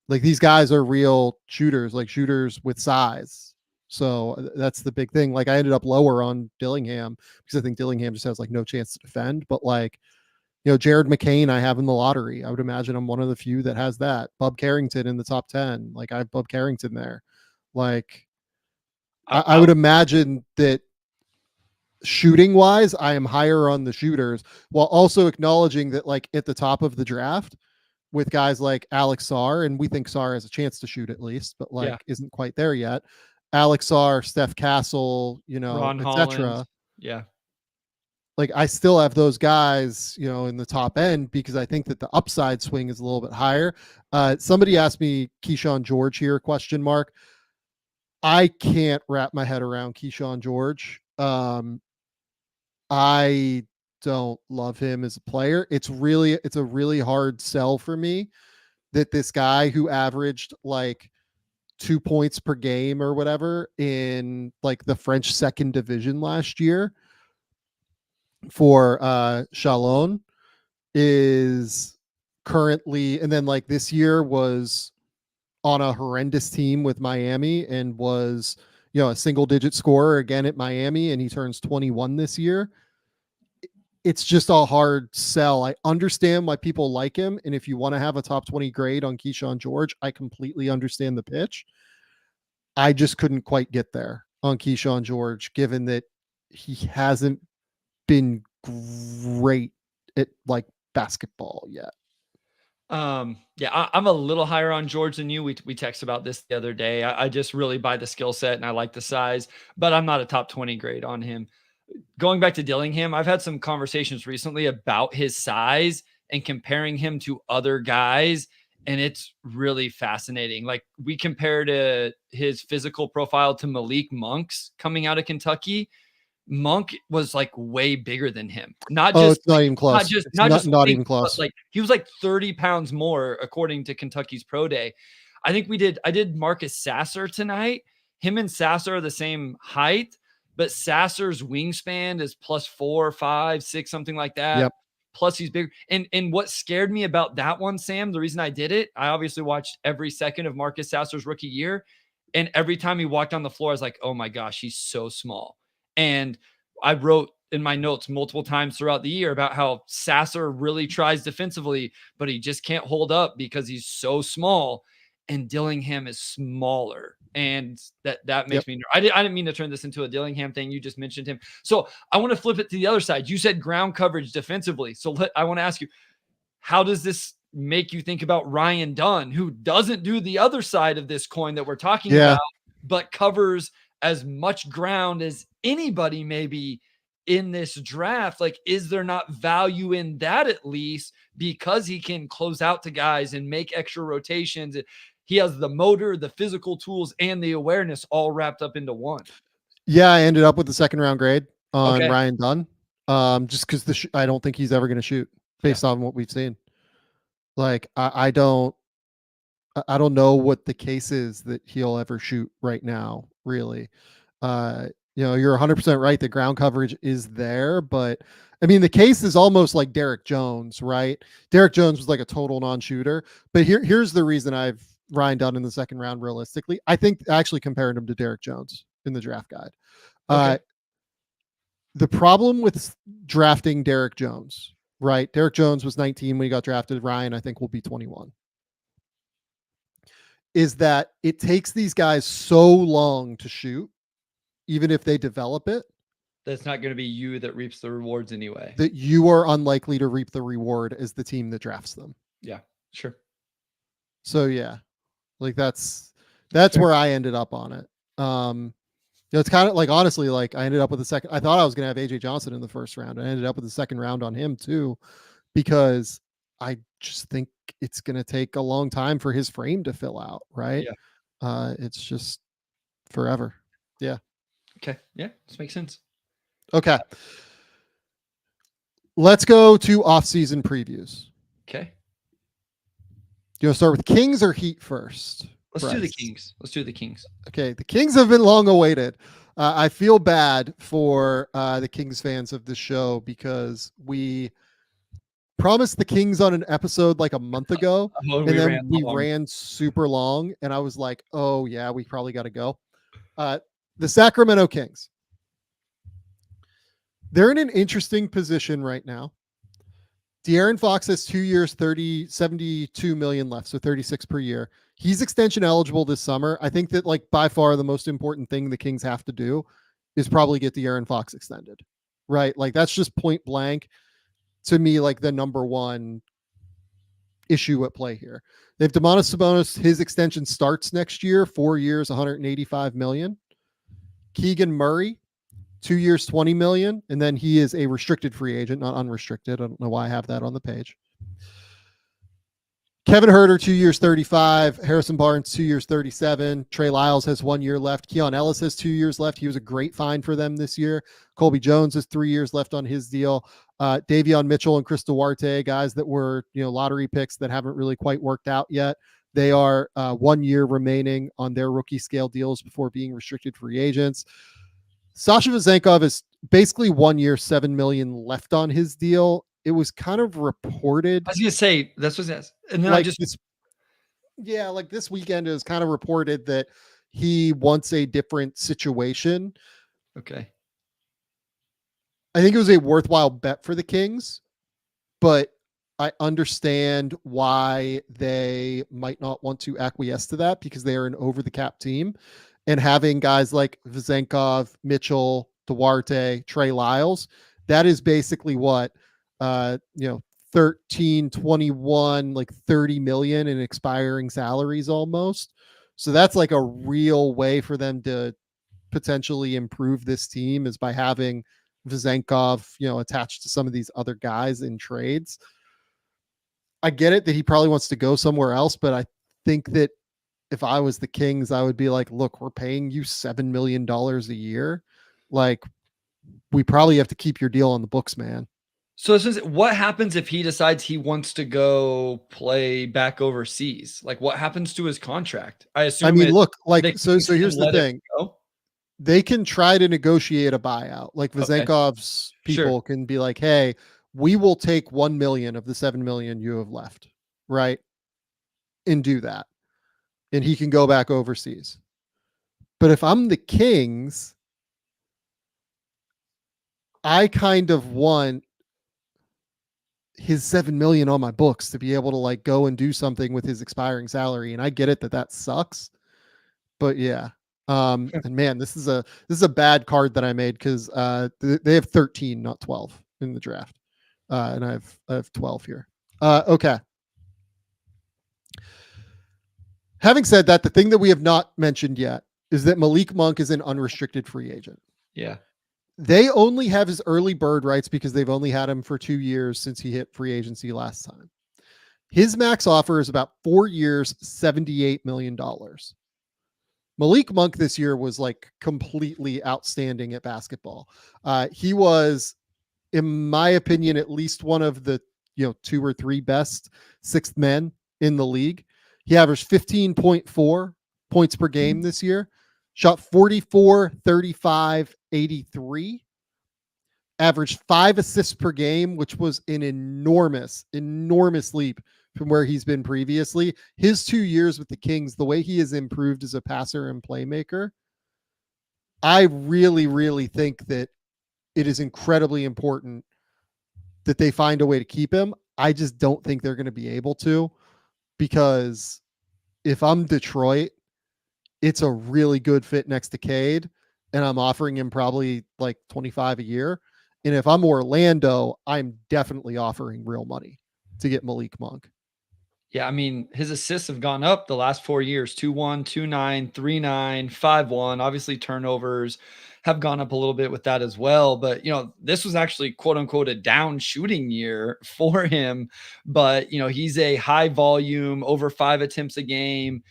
Like these guys are real shooters, like shooters with size. So that's the big thing. Like I ended up lower on Dillingham because I think Dillingham just has like no chance to defend. But like, you know, Jared McCain, I have in the lottery. I would imagine I'm one of the few that has that. Bub Carrington in the top 10. Like I have Bub Carrington there. Like I would imagine that shooting wise, I am higher on the shooters while also acknowledging that like at the top of the draft with guys like Alex Sarr, and we think Sarr has a chance to shoot at least, but like isn't quite there yet. Alex Sarr, Steph Castle, you know, Ron etc. Holland. Yeah. Like I still have those guys, you know, in the top end because I think that the upside swing is a little bit higher. Somebody asked me Keyshawn George here, question mark. I can't wrap my head around Keyshawn George. I don't love him as a player. It's a really hard sell for me that this guy who averaged like 2 points per game or whatever in like the French second division last year for Chalon is currently, and then like this year was on a horrendous team with Miami and was, you know, a single digit scorer again at Miami, and he turns 21 this year. It's just a hard sell. I understand why people like him, and if you want to have a top 20 grade on Keyshawn George, I completely understand the pitch. I just couldn't quite get there on Keyshawn George, given that he hasn't been great at like basketball yet. Yeah, I'm a little higher on George than you. We texted about this the other day. I just really buy the skill set and I like the size, but I'm not a top 20 grade on him. Going back to Dillingham, I've had some conversations recently about his size and comparing him to other guys, and it's really fascinating. Like we compared his physical profile to Malik Monk's coming out of Kentucky. Monk was like way bigger than him. It's not even close. Not even close. Like he was like 30 pounds more according to Kentucky's pro day. I did Marcus Sasser tonight. Him and Sasser are the same height, but Sasser's wingspan is +4, 5, 6, something like that. Yep. Plus he's bigger. And what scared me about that one, Sam, the reason I did it, I obviously watched every second of Marcus Sasser's rookie year. And every time he walked on the floor, I was like, oh my gosh, he's so small. And I wrote in my notes multiple times throughout the year about how Sasser really tries defensively, but he just can't hold up because he's so small. And Dillingham is smaller. And that makes me, I didn't mean to turn this into a Dillingham thing. You just mentioned him. So I want to flip it to the other side. You said ground coverage defensively. So I want to ask you, how does this make you think about Ryan Dunn, who doesn't do the other side of this coin that we're talking about, but covers as much ground as anybody maybe in this draft? Like, is there not value in that at least because he can close out to guys and make extra rotations? He has the motor, the physical tools, and the awareness all wrapped up into one. Yeah, I ended up with the second round grade on Ryan Dunn. Just because I don't think he's ever going to shoot based on what we've seen. Like, I don't know what the case is that he'll ever shoot right now, really. You know, you're 100% right. The ground coverage is there, but I mean, the case is almost like Derek Jones, right? Derek Jones was like a total non-shooter, but here's the reason I've Ryan Dunn in the second round. Realistically, I think actually comparing him to Derek Jones in the draft guide. The problem with drafting Derek Jones right? Derek Jones was 19 when he got drafted. Ryan, I think, will be 21. Is that it takes these guys so long to shoot, even if they develop it, That's not going to be you that reaps the rewards anyway. that you are unlikely to reap the reward as the team that drafts them. Yeah, sure. So yeah, like that's Sure. where I ended up on it. It's kind of like, honestly, like I ended up with I thought I was going to have AJ Johnson in the first round. I ended up with the second round on him too, because I just think it's going to take a long time for his frame to fill out. Right. Yeah. It's just forever. Yeah. Okay. Yeah. This makes sense. Okay. Let's go to off-season previews. Okay. You want to start with Kings or Heat first? Let's do the Kings. Let's do the Kings. Okay. The Kings have been long awaited. I feel bad for the Kings fans of this show because we promised the Kings on an episode like a month ago, and then we ran super long, and I was like, oh yeah, we probably got to go. The Sacramento Kings. They're in an interesting position right now. De'Aaron Fox has 2 years, 72 million left, so 36 per year. He's extension eligible this summer. I think that like by far the most important thing the Kings have to do is probably get De'Aaron Fox extended, right? Like that's just point blank to me, like the number one issue at play here. They have Domantas Sabonis. His extension starts next year, 4 years, 185 million. Keegan Murray, 2 years, 20 million. And then he is a restricted free agent, not unrestricted. I don't know why I have that on the page. Kevin Huerter, 2 years, 35. Harrison Barnes, 2 years, 37. Trey Lyles has 1 year left. Keon Ellis has 2 years left. He was a great find for them this year. Colby Jones has 3 years left on his deal. Davion Mitchell and Chris Duarte, guys that were, lottery picks that haven't really quite worked out yet. They are 1 year remaining on their rookie scale deals before being restricted free agents. Sasha Vezenkov is basically 1 year, 7 million left on his deal. It was kind of reported. I was going to say, that's what it is. And then like this weekend is kind of reported that he wants a different situation. Okay. I think it was a worthwhile bet for the Kings, but I understand why they might not want to acquiesce to that because they are an over the cap team, and having guys like Vezenkov, Mitchell, Duarte, Trey Lyles, that is basically what, 13, 21, like 30 million in expiring salaries almost. So that's like a real way for them to potentially improve this team is by having Vezenkov, attached to some of these other guys in trades. I get it that he probably wants to go somewhere else, but I think that if I was the Kings, I would be like, look, we're paying you $7 million a year. Like, we probably have to keep your deal on the books, man. So what happens if he decides he wants to go play back overseas? Like what happens to his contract? I assume. I mean, look, like, so here's the thing. They can try to negotiate a buyout. Like Vezenkov's people can be like, hey, we will take 1 million of the 7 million you have left. Right. And do that. And he can go back overseas. But if I'm the Kings, I kind of want his 7 million on my books to be able to like go and do something with his expiring salary. And I get it that sucks, but yeah. And man, this is a bad card that I made because they have 13, not 12 in the draft. And I have 12 here. Okay. Having said that, the thing that we have not mentioned yet is that Malik Monk is an unrestricted free agent. Yeah. They only have his early bird rights because they've only had him for 2 years since he hit free agency last time. His max offer is about 4 years, $78 million. Malik Monk this year was like completely outstanding at basketball. He was, in my opinion, at least one of the 2 or 3 best sixth men in the league. He averaged 15.4 points per game this year, shot 44, 35, 83, averaged 5 assists per game, which was an enormous leap from where he's been previously. His 2 years with the Kings, the way he has improved as a passer and playmaker, I really, really think that it is incredibly important that they find a way to keep him. I just don't think they're going to be able to, because if I'm Detroit, it's a really good fit next to Cade, and I'm offering him probably like 25 a year. And if I'm Orlando, I'm definitely offering real money to get Malik Monk. Yeah, I mean, his assists have gone up the last 4 years, 2-1, 2-9, 3-9, 5-1. Obviously, turnovers have gone up a little bit with that as well. But, this was actually quote unquote a down shooting year for him. But, he's a high volume, over 5 attempts a game.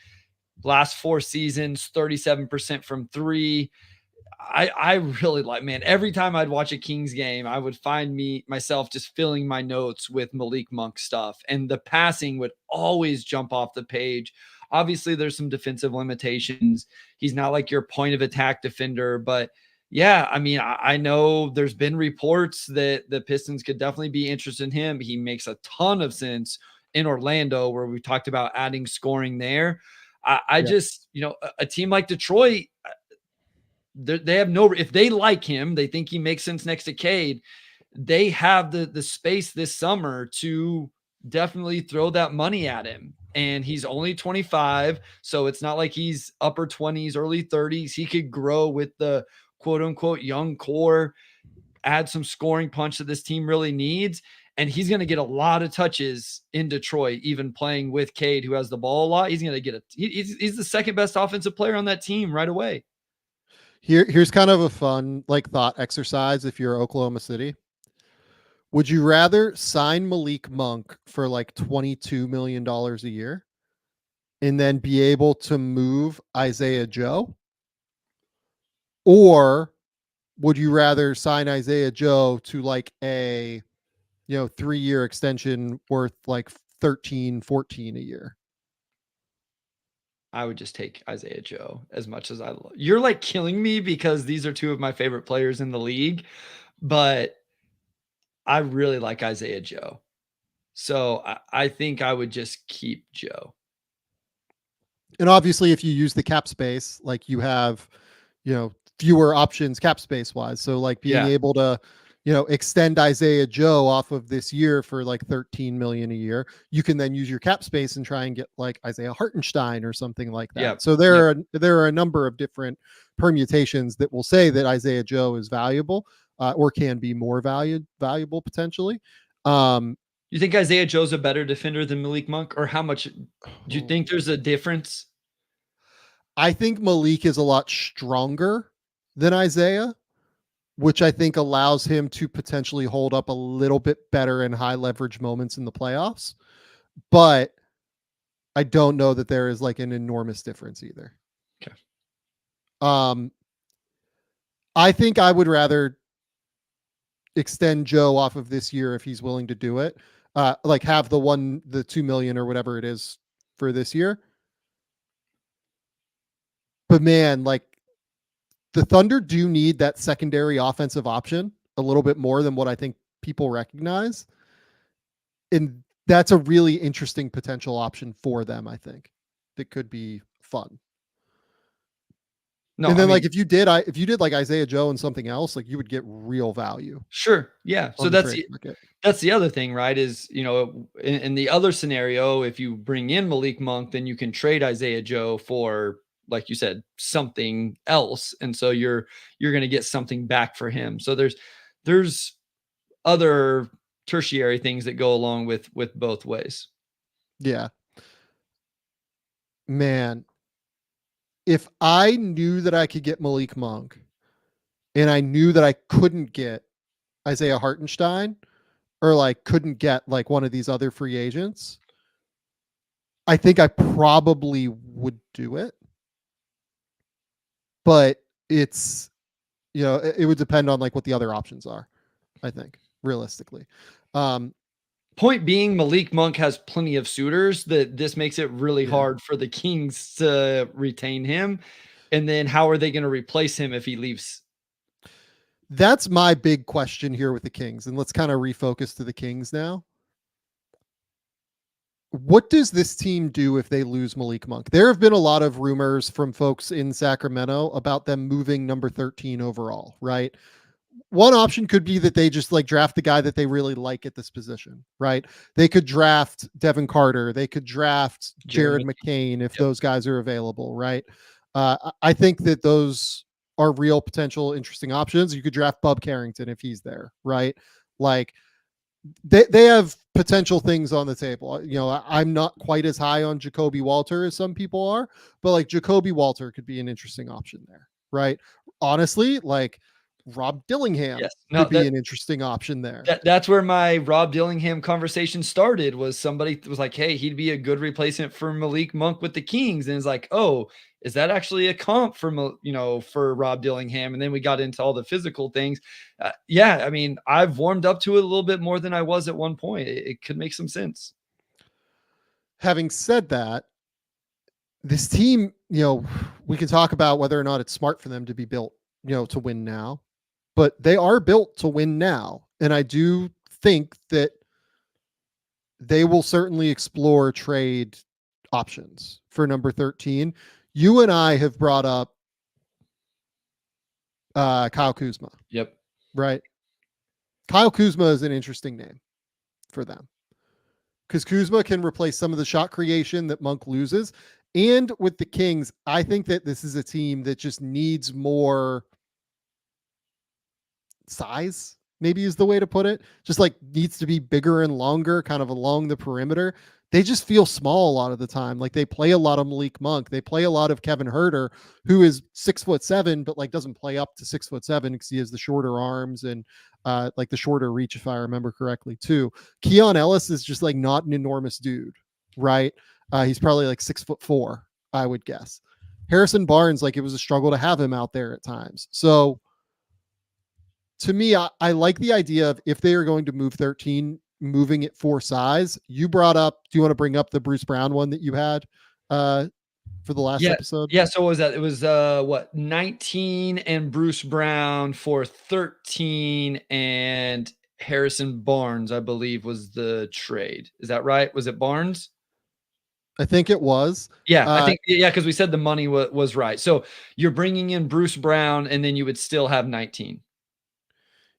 Last 4 seasons, 37% from 3. I really like, man, every time I'd watch a Kings game, I would find myself just filling my notes with Malik Monk stuff, and the passing would always jump off the page. Obviously, there's some defensive limitations. He's not like your point of attack defender, but yeah, I mean, I know there's been reports that the Pistons could definitely be interested in him. He makes a ton of sense in Orlando, where we talked about adding scoring there. I just, a team like Detroit, they have no, if they like him, they think he makes sense next to Cade, they have the space this summer to definitely throw that money at him. And he's only 25, so it's not like he's upper 20s, early 30s. He could grow with the quote unquote young core, add some scoring punch that this team really needs. And he's going to get a lot of touches in Detroit, even playing with Cade, who has the ball a lot. He's going to get he's the second best offensive player on that team right away. Here's kind of a fun thought exercise. If you're Oklahoma City, would you rather sign Malik Monk for like $22 million a year and then be able to move Isaiah Joe? Or would you rather sign Isaiah Joe to like a 3-year extension worth like 13, 14 a year? I would just take Isaiah Joe, as much as I love. You're like killing me because these are two of my favorite players in the league, but I really like Isaiah Joe. So I think I would just keep Joe. And obviously, if you use the cap space, like you have, fewer options cap space wise. So like being able to, extend Isaiah Joe off of this year for like 13 million a year, you can then use your cap space and try and get like Isaiah Hartenstein or something like that. Yep. So there are a number of permutations that will say that Isaiah Joe is valuable, or can be more valuable potentially. You think Isaiah Joe's a better defender than Malik Monk, or how much do you think there's a difference? I think Malik is a lot stronger than Isaiah, which I think allows him to potentially hold up a little bit better in high leverage moments in the playoffs. But I don't know that there is like an enormous difference either. Okay. I think I would rather extend Joe off of this year if he's willing to do it. Like have the 2 million or whatever it is for this year. But man, like the Thunder do need that secondary offensive option a little bit more than what I think people recognize. And that's a really interesting potential option for them, I think. That could be fun. No, and then if you did like Isaiah Joe and something else, like you would get real value. Sure. Yeah. So that's the other thing, right? Is, in the other scenario, if you bring in Malik Monk, then you can trade Isaiah Joe for, like you said, something else. And so you're going to get something back for him. So there's other tertiary things that go along with both ways. Yeah. Man, if I knew that I could get Malik Monk and I knew that I couldn't get Isaiah Hartenstein or like couldn't get like one of these other free agents, I think I probably would do it. But it's, it would depend on like what the other options are, I think, realistically. Point being, Malik Monk has plenty of suitors, that this makes it really hard for the Kings to retain him. And then how are they going to replace him if he leaves? That's my big question here with the Kings. And let's kind of refocus to the Kings now. What does this team do if they lose Malik Monk? There have been a lot of rumors from folks in Sacramento about them moving number 13 overall, right? one option could be that they just like draft the guy that they really like at this position, right? They could draft Devin Carter. They could draft Jared McCain if those guys are available, right? I think that those are real potential interesting options. You could draft Bub Carrington if he's there, right? Like they have potential things on the table. You know, I'm not quite as high on Jacoby Walter as some people are, but like Jacoby Walter could be an interesting option there, right? Honestly, like Rob Dillingham could be an interesting option there. That's where my Rob Dillingham conversation started. Was somebody was like, "Hey, he'd be a good replacement for Malik Monk with the Kings," and it's like, "Oh, is that actually a comp for for Rob Dillingham?" And then we got into all the physical things. Yeah, I mean, I've warmed up to it a little bit more than I was at one point. It could make some sense. Having said that, this team, you know, we can talk about whether or not it's smart for them to be built, you know, to win now, but they are built to win now. And I do think that they will certainly explore trade options for number 13. You and I have brought up Kyle Kuzma. Yep. Right. Kyle Kuzma is an interesting name for them because Kuzma can replace some of the shot creation that Monk loses. And with the Kings, I think that this is a team that just needs more size, maybe is the way to put it. Just like needs to be bigger and longer, kind of along the perimeter. They just feel small a lot of the time. Like they play a lot of Malik Monk. They play a lot of Kevin Huerter, who is 6'7", but like doesn't play up to 6'7" because he has the shorter arms and like the shorter reach, if I remember correctly, too. Keon Ellis is just like not an enormous dude, right? He's probably like 6'4", I would guess. Harrison Barnes, like it was a struggle to have him out there at times. So to me, I like the idea of if they are going to move 13, moving it for size. You brought up, do you want to bring up the Bruce Brown one that you had for the last episode? Yeah. So what was that? It was what, 19 and Bruce Brown for 13 and Harrison Barnes, I believe, was the trade. Is that right? Was it Barnes? I think it was. Yeah, I think because we said the money was right. So you're bringing in Bruce Brown, and then you would still have 19.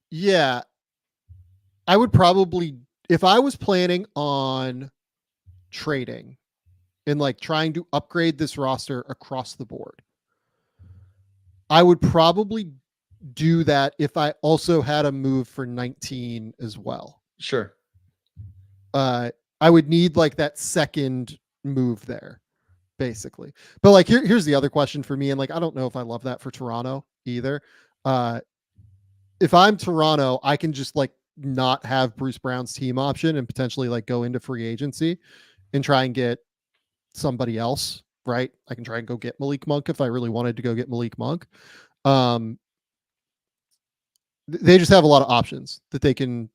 Yeah, I would probably, if I was planning on trading and like trying to upgrade this roster across the board, I would probably do that if I also had a move for 19 as well. Sure. I would need like that second move there, basically. But like here's the other question for me, and like I don't know if I love that for Toronto either. If I'm Toronto, I can just like not have Bruce Brown's team option and potentially like go into free agency and try and get somebody else, right? I can try and go get Malik Monk if I really wanted to go get Malik Monk. They just have a lot of options that they can,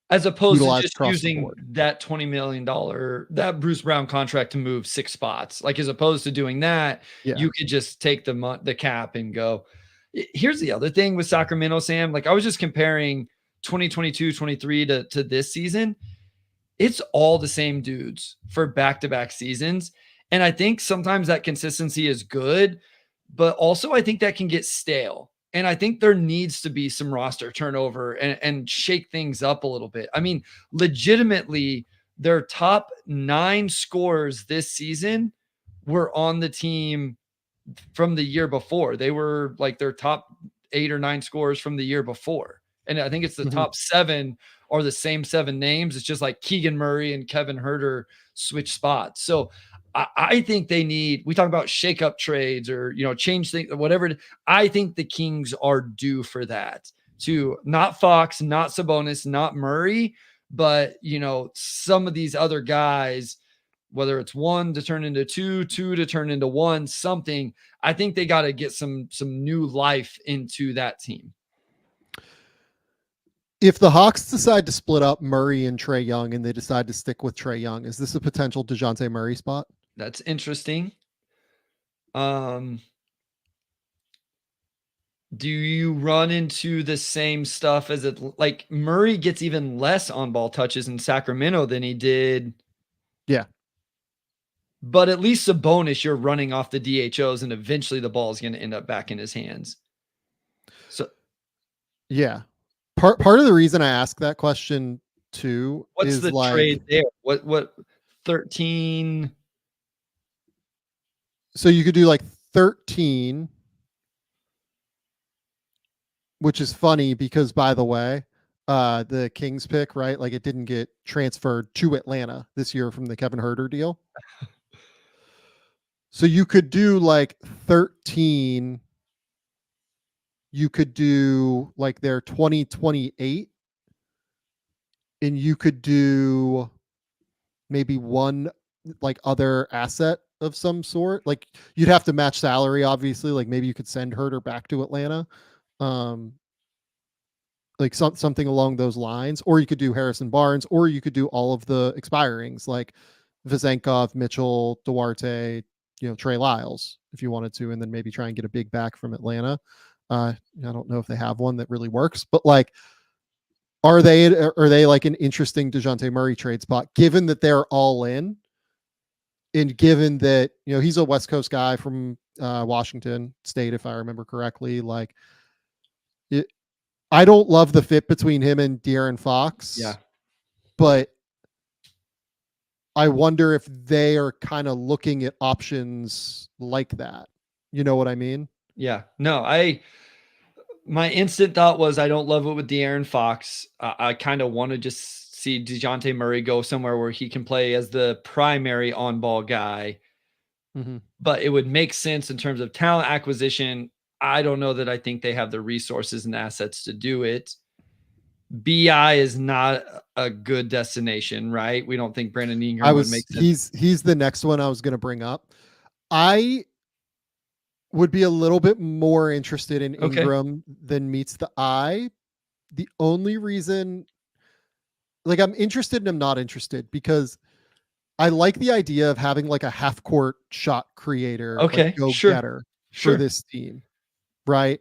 as opposed to just using that $20 million, that Bruce Brown contract to move 6 spots. Like, as opposed to doing that, you could just take the cap and go. Here's the other thing with Sacramento, Sam. Like, I was just comparing 2022-23 to this season. It's all the same dudes for back-to-back seasons. And I think sometimes that consistency is good, but also I think that can get stale. And I think there needs to be some roster turnover and shake things up a little bit. I mean, legitimately, their top 9 scorers this season were on the team from the year before. They were like their top 8 or 9 scorers from the year before. And I think it's the top 7 are the same 7 names. It's just like Keegan Murray and Kevin Huerter switch spots. So I think they need, we talk about shake-up trades or, change things, whatever. I think the Kings are due for that, to not Fox, not Sabonis, not Murray, but, some of these other guys, whether it's 1 to turn into 2, 2 to turn into 1, something. I think they got to get some new life into that team. If the Hawks decide to split up Murray and Trae Young and they decide to stick with Trae Young, is this a potential DeJounte Murray spot? That's interesting. Do you run into the same stuff as it, like Murray gets even less on ball touches in Sacramento than he did? Yeah. But at least Sabonis, you're running off the DHOs and eventually the ball is going to end up back in his hands. Yeah. Part of the reason I ask that question too What's is the like, trade there? What 13? so you could do like 13, which is funny because, by the way, the Kings pick, right? Like it didn't get transferred to Atlanta this year from the Kevin Herter deal. So you could do like 13. You could do like their 2028, and you could do maybe one like other asset of some sort. Like you'd have to match salary, obviously. Like maybe you could send Herter back to Atlanta. Um, like something along those lines, or you could do Harrison Barnes, or you could do all of the expirings like Vezenkov, Mitchell, Duarte, Trey Lyles, if you wanted to, and then maybe try and get a big back from Atlanta. I don't know if they have one that really works, but like, are they like an interesting DeJounte Murray trade spot, given that they're all in, and given that he's a West Coast guy from Washington State, if I remember correctly. Like, it, I don't love the fit between him and De'Aaron Fox. Yeah. But I wonder if they are kind of looking at options like that. You know what I mean? Yeah. No, my instant thought was I don't love it with De'Aaron Fox. I kind of want to just see DeJounte Murray go somewhere where he can play as the primary on-ball guy. Mm-hmm. But it would make sense in terms of talent acquisition. I don't know that I think they have the resources and assets to do it. BI is not a good destination, right? We don't think Brandon Ingram would make sense. He's the next one I was going to bring up. I would be a little bit more interested in Ingram than meets the eye. The only reason, like, I'm interested and I'm not interested because I like the idea of having like a half court shot creator, like go getter for this team, right?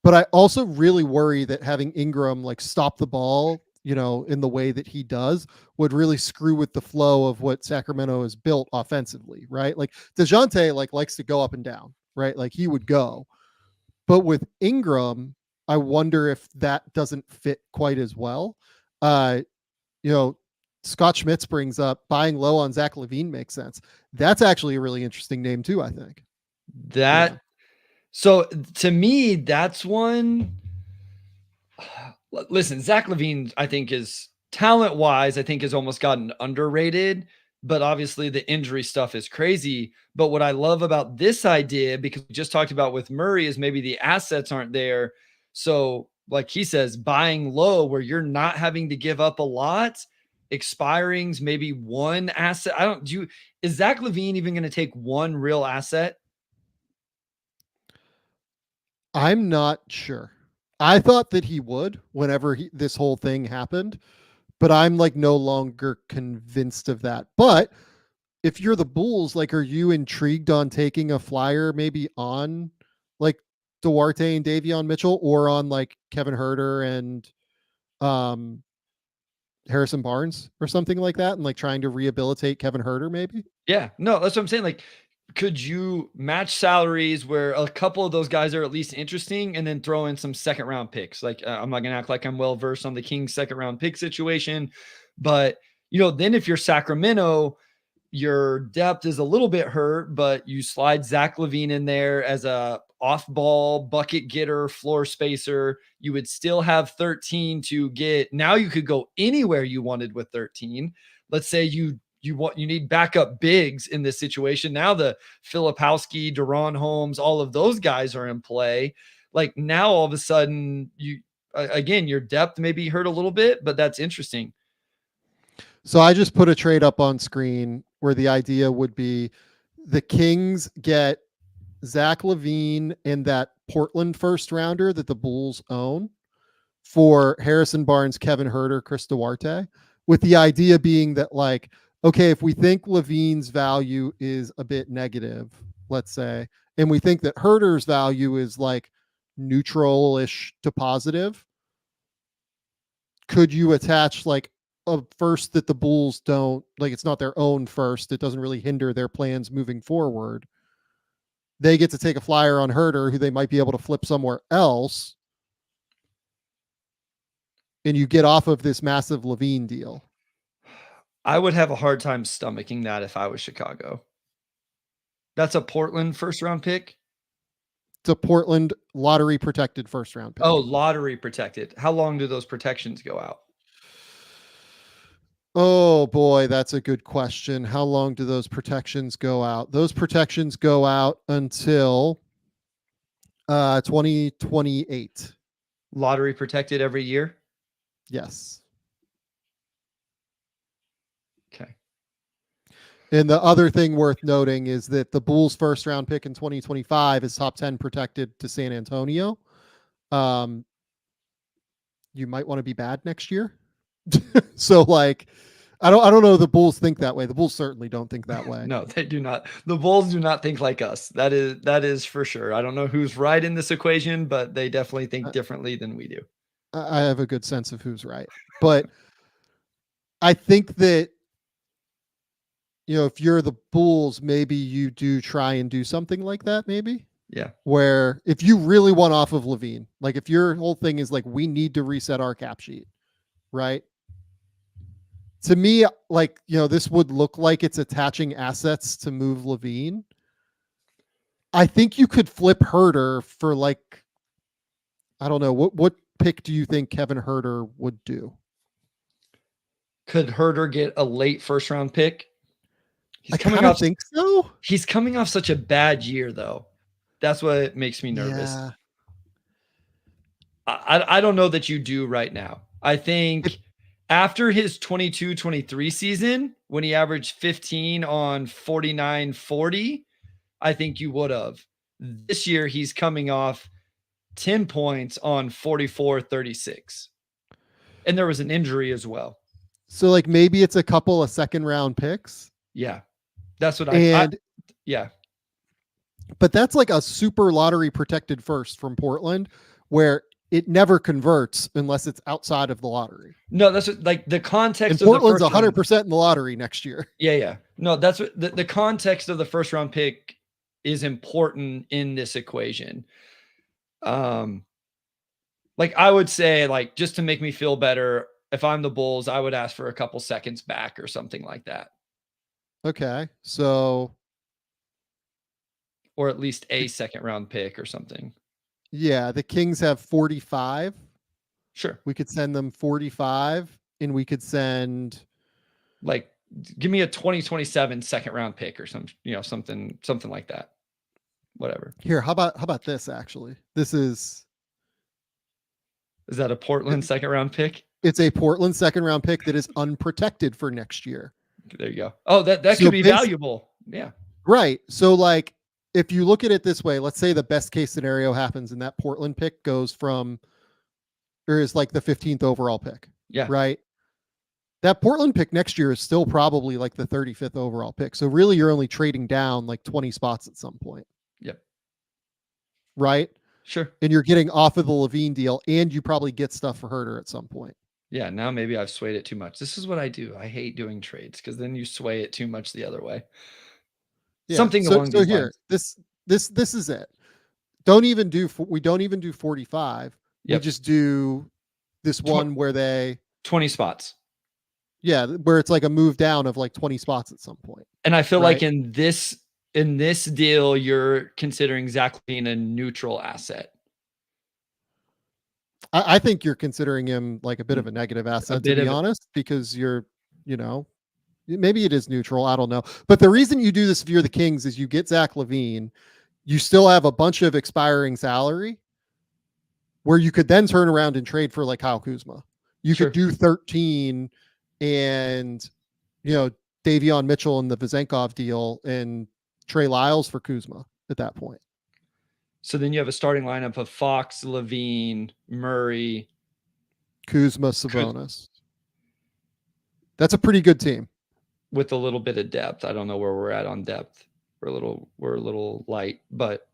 But I also really worry that having Ingram like stop the ball, in the way that he does, would really screw with the flow of what Sacramento has built offensively, right? Like DeJounte like likes to go up and down, right? Like he would go. But with Ingram, I wonder if that doesn't fit quite as well. You know, Scott Schmitz brings up buying low on Zach LaVine makes sense. That's actually a really interesting name too, I think. So to me, that's one. Listen, Zach LaVine, I think is talent-wise, I think has almost gotten underrated, but obviously the injury stuff is crazy. But what I love about this idea, because we just talked about with Murray, is maybe the assets aren't there. So, like he says, buying low where you're not having to give up a lot, expirings, maybe one asset. Is Zach LaVine even going to take one real asset? I'm not sure. I thought that he would whenever this whole thing happened, but I'm like no longer convinced of that. But if you're the Bulls, like, are you intrigued on taking a flyer maybe on like Duarte and Davion Mitchell, or on like Kevin Herter and Harrison Barnes or something like that, and like trying to rehabilitate Kevin Herter maybe? Yeah, no, that's what I'm saying. Like, could you match salaries where a couple of those guys are at least interesting, and then throw in some second round picks? Like, I'm not gonna act like I'm well versed on the Kings second round pick situation, but then if you're Sacramento, your depth is a little bit hurt, but you slide Zach LaVine in there as a off-ball bucket getter, floor spacer. You would still have 13 to get. Now you could go anywhere you wanted with 13. Let's say you need backup bigs in this situation. Now the Filipowski, Deron Holmes, all of those guys are in play. Like now all of a sudden again, your depth may be hurt a little bit, but that's interesting. So I just put a trade up on screen where the idea would be the Kings get Zach LaVine and that Portland first rounder that the Bulls own for Harrison Barnes, Kevin Herter, Chris Duarte, with the idea being that, like, okay, if we think LaVine's value is a bit negative, let's say, and we think that Herter's value is like neutral-ish to positive, could you attach like a first that the Bulls don't like, it's not their own first, it doesn't really hinder their plans moving forward. They get to take a flyer on Herter, who they might be able to flip somewhere else, and you get off of this massive Levine deal. I would have a hard time stomaching that if I was Chicago. That's a Portland first round pick? It's a Portland lottery protected first round pick. Oh, lottery protected. How long do those protections go out? Oh boy, that's a good question. How long do those protections go out? Those protections go out until 2028. Lottery protected every year? Yes. Okay. And the other thing worth noting is that the Bulls' first round pick in 2025 is top 10 protected to San Antonio. You might want to be bad next year. So like, I don't know. The Bulls think that way. The Bulls certainly don't think that way. No, they do not. The Bulls do not think like us. That is for sure. I don't know who's right in this equation, but they definitely think differently than we do. I have a good sense of who's right, but I think that, you know, if you're the Bulls, maybe you do try and do something like that. Maybe. Yeah. Where if you really want off of Levine, like if your whole thing is like, we need to reset our cap sheet, right? To me, like, you know, this would look like it's attaching assets to move Levine. I think you could flip Herter for like, I don't know, what pick do you think Kevin Herter would do? Could Herter get a late first round pick? I kind of think so. He's coming off such a bad year, though. That's what makes me nervous. Yeah. I don't know that you do right now. I think after his 22-23 season, when he averaged 15 on 49-40, I think you would have. This year, he's coming off 10 points on 44-36. And there was an injury as well. So like maybe it's a couple of second round picks. Yeah. That's what yeah. But that's like a super lottery protected first from Portland where it never converts unless it's outside of the lottery. No, that's what, like the context and of Portland's the 100% in the lottery next year. Yeah. No, that's what the context of the first round pick is important in this equation. Like I would say, like, just to make me feel better, if I'm the Bulls, I would ask for a couple seconds back or something like that. Okay. So, or at least a second round pick or something. Yeah, the Kings have 45. Sure. We could send them 45 and we could send, like, give me a 2027 second round pick or something like that. Whatever. Here, how about this actually? Is that a Portland second round pick? It's a Portland second round pick that is unprotected for next year. There you go. Oh, that could be valuable. Yeah. Right. So like if you look at it this way, let's say the best case scenario happens and that Portland pick goes from, or is like the 15th overall pick. Yeah. Right. That Portland pick next year is still probably like the 35th overall pick. So really you're only trading down like 20 spots at some point. Yep. Right. Sure. And you're getting off of the Levine deal and you probably get stuff for Herter at some point. Yeah. Now maybe I've swayed it too much. This is what I do. I hate doing trades because then you sway it too much the other way. Yeah. Something along these here, lines. This is it. We don't even do 45. Yep. We just do this one where they 20 spots. Yeah, where it's like a move down of like 20 spots at some point. And I feel like in this deal, you're considering Zach being a neutral asset. I think you're considering him like a bit of a negative asset, to be honest, because you're, maybe it is neutral. I don't know. But the reason you do this if you're the Kings is you get Zach LaVine. You still have a bunch of expiring salary where you could then turn around and trade for like Kyle Kuzma. You could do 13 and, Davion Mitchell and the Vezenkov deal and Trey Lyles for Kuzma at that point. So then you have a starting lineup of Fox, LaVine, Murray, Kuzma, Sabonis. That's a pretty good team. With a little bit of depth. I don't know where we're at on depth. We're a little light, but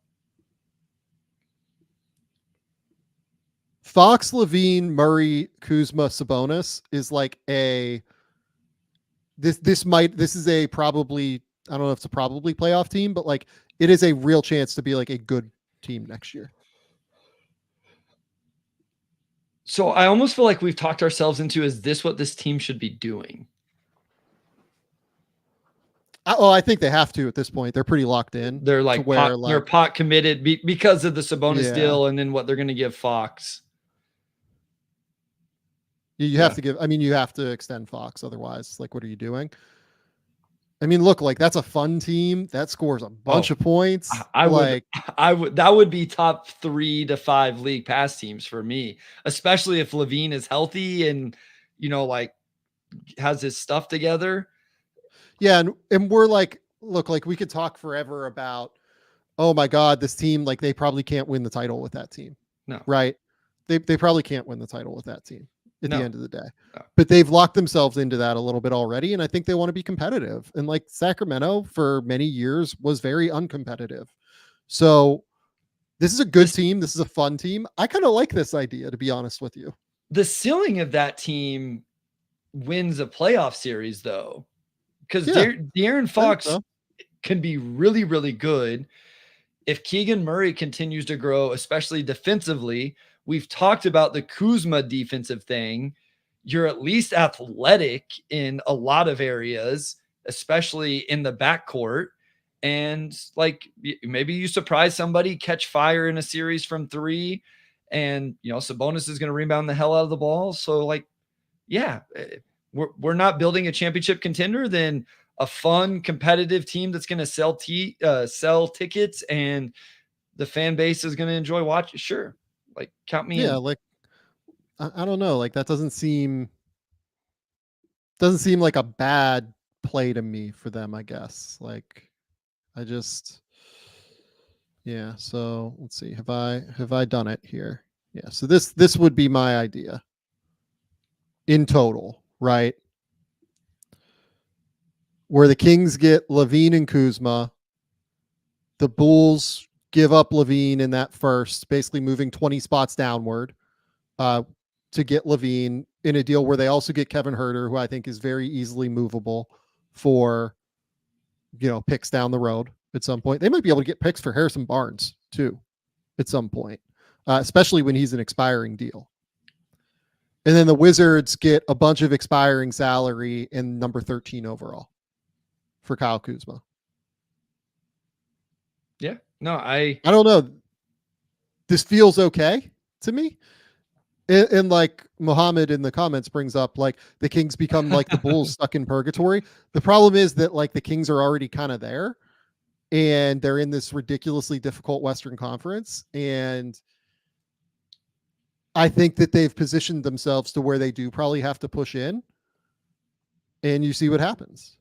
Fox, LaVine, Murray, Kuzma, Sabonis is like this is a probably, I don't know if it's a probably playoff team, but like it is a real chance to be like a good team next year. So I almost feel like we've talked ourselves into, is this what this team should be doing? I think they have to at this point. They're pretty locked in. They're to like where they're pot committed because of the Sabonis Yeah. deal, and then what they're going to give Fox. you have to give. I mean, you have to extend Fox. Otherwise, like, what are you doing? I mean, look, like that's a fun team that scores a bunch of points. I would, that would be top 3 to 5 league pass teams for me, especially if Levine is healthy and, like has his stuff together. Yeah. And we're like, look, like we could talk forever about, oh my God, this team, like they probably can't win the title with that team. No. Right. They probably can't win the title with that team at the end of the day. No. But they've locked themselves into that a little bit already. And I think they want to be competitive. And like Sacramento for many years was very uncompetitive. So this is a good team. This is a fun team. I kind of like this idea, to be honest with you. The ceiling of that team wins a playoff series, though, because De'Aaron Fox can be really, really good. If Keegan Murray continues to grow, especially defensively, we've talked about the Kuzma defensive thing. You're at least athletic in a lot of areas, especially in the backcourt. And like maybe you surprise somebody, catch fire in a series from 3, and Sabonis is going to rebound the hell out of the ball. So like, yeah, we're not building a championship contender, then a fun competitive team that's going to sell tickets and the fan base is going to enjoy watching. Sure. Like count me in. Yeah. Like, I don't know. Like that doesn't seem like a bad play to me for them, I guess. Like yeah. So let's see. Have I done it here? Yeah. So this would be my idea in total, right? Where the Kings get Levine and Kuzma, the Bulls give up Levine in that first, basically moving 20 spots downward to get Levine in a deal where they also get Kevin Huerter, who I think is very easily movable for, picks down the road at some point. They might be able to get picks for Harrison Barnes too at some point, especially when he's an expiring deal. And then the Wizards get a bunch of expiring salary in number 13 overall for Kyle Kuzma. Yeah. No, I don't know. This feels okay to me. And like Mohammed in the comments brings up, like the Kings become like the Bulls stuck in purgatory. The problem is that like the Kings are already kind of there and they're in this ridiculously difficult Western Conference. And I think that they've positioned themselves to where they do probably have to push in and you see what happens.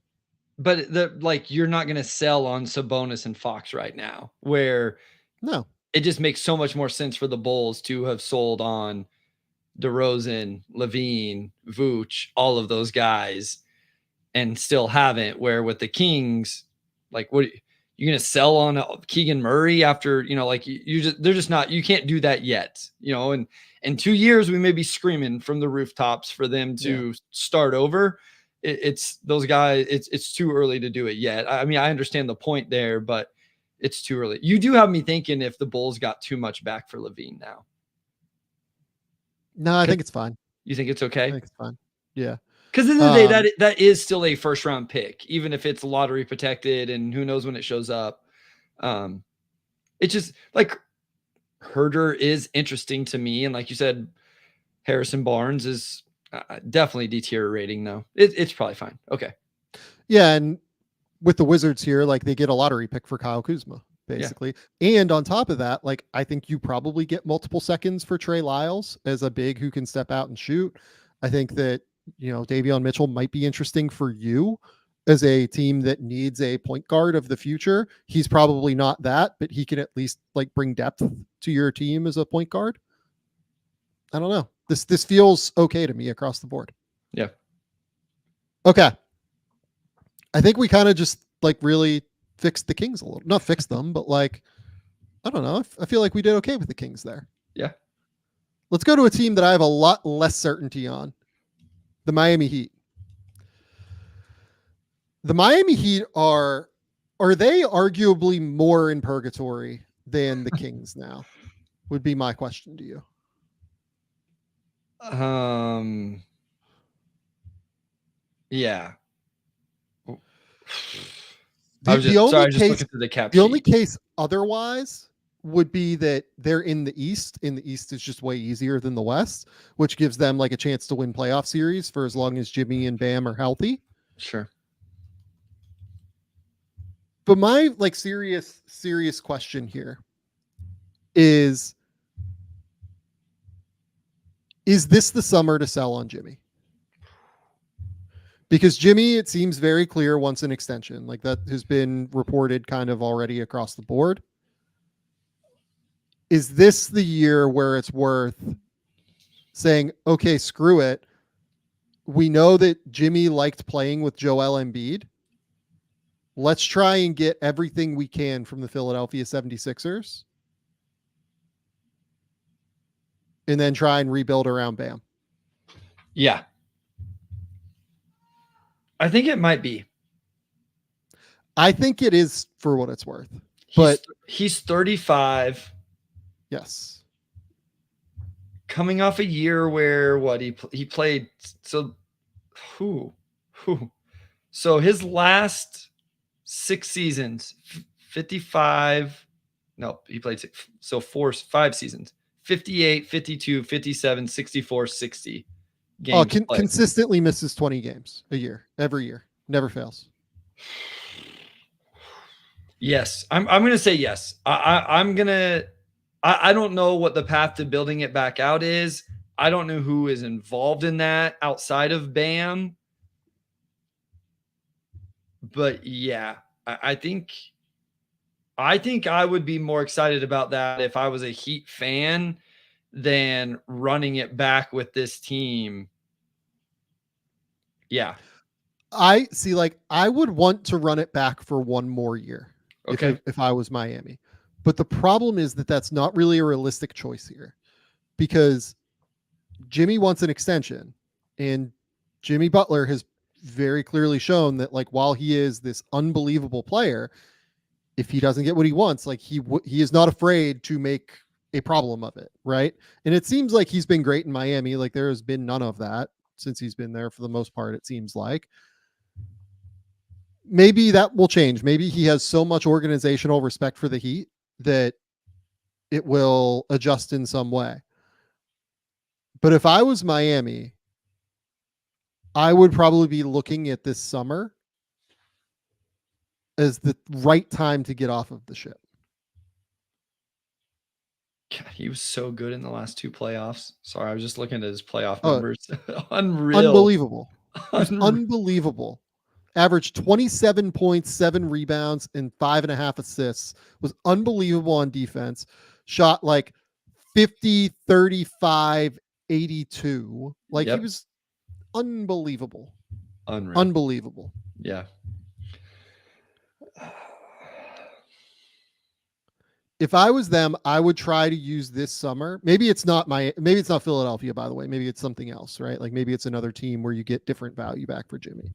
But you're not going to sell on Sabonis and Fox right now, where no, it just makes so much more sense for the Bulls to have sold on DeRozan, Levine, Vooch, all of those guys, and still haven't. Where with the Kings, like, what you're going to sell on Keegan Murray after, they're just not, you can't do that yet, and in 2 years, we may be screaming from the rooftops for them to start over. It's those guys. It's too early to do it yet. I mean, I understand the point there, but it's too early. You do have me thinking if the Bulls got too much back for Levine now. No, I think it's fine. You think it's okay? I think it's fine. Yeah. Because at the end of the day, that is still a first round pick, even if it's lottery protected and who knows when it shows up. It's just like Huerter is interesting to me. And like you said, Harrison Barnes is definitely deteriorating though. It's probably fine. Okay. Yeah. And with the Wizards here, like they get a lottery pick for Kyle Kuzma, basically. Yeah. And on top of that, like I think you probably get multiple seconds for Trey Lyles as a big who can step out and shoot. I think that, Davion Mitchell might be interesting for you as a team that needs a point guard of the future. He's probably not that, but he can at least like bring depth to your team as a point guard. I don't know. This feels okay to me across the board. Yeah. Okay. I think we kind of just like really fixed the Kings a little. Not fixed them, but like, I don't know. I feel like we did okay with the Kings there. Yeah. Let's go to a team that I have a lot less certainty on. The Miami Heat. The Miami Heat are they arguably more in purgatory than the Kings now? Would be my question to you. Yeah. The, the sorry, I only was just case, looking through the cap the only sheet. case otherwise would be that they're in the East. In the East is just way easier than the West, which gives them like a chance to win playoff series for as long as Jimmy and Bam are healthy. Sure. But my like serious question here is this the summer to sell on Jimmy? Because Jimmy, it seems very clear, wants an extension. Like that has been reported kind of already across the board. Is this the year where it's worth saying, okay, screw it. We know that Jimmy liked playing with Joel Embiid. Let's try and get everything we can from the Philadelphia 76ers. And then try and rebuild around Bam. Yeah. I think it might be. I think it is for what it's worth. But he's 35. Yes. Coming off a year where he played so so his last 6 seasons 55 no he played 5 seasons 58 52 57 64 60 games consistently misses 20 games a year, every year, never fails. Yes, I'm gonna say yes. I'm gonna I don't know what the path to building it back out is. I don't know who is involved in that outside of Bam. But yeah, I think I would be more excited about that if I was a Heat fan than running it back with this team. Yeah. I see, like, I would want to run it back for one more year. Okay. If I was Miami. But the problem is that that's not really a realistic choice here, because Jimmy wants an extension, and Jimmy Butler has very clearly shown that, like, while he is this unbelievable player, if he doesn't get what he wants, like he is not afraid to make a problem of it, right? And it seems like he's been great in Miami. Like there has been none of that since he's been there for the most part, it seems like. Maybe that will change. Maybe he has so much organizational respect for the Heat that it will adjust in some way. But if I was Miami, I would probably be looking at this summer as the right time to get off of the ship. God, he was so good in the last 2 playoffs. Sorry, I was just looking at his playoff numbers. Unreal. Unbelievable. Unbelievable. Averaged 27 points, 7 rebounds, and 5.5 assists. Was unbelievable on defense. Shot like 50, 35, 82. Like he was unbelievable. Unreal. Unbelievable. Yeah. If I was them, I would try to use this summer. Maybe it's not Philadelphia, by the way. Maybe it's something else, right? Like maybe it's another team where you get different value back for Jimmy.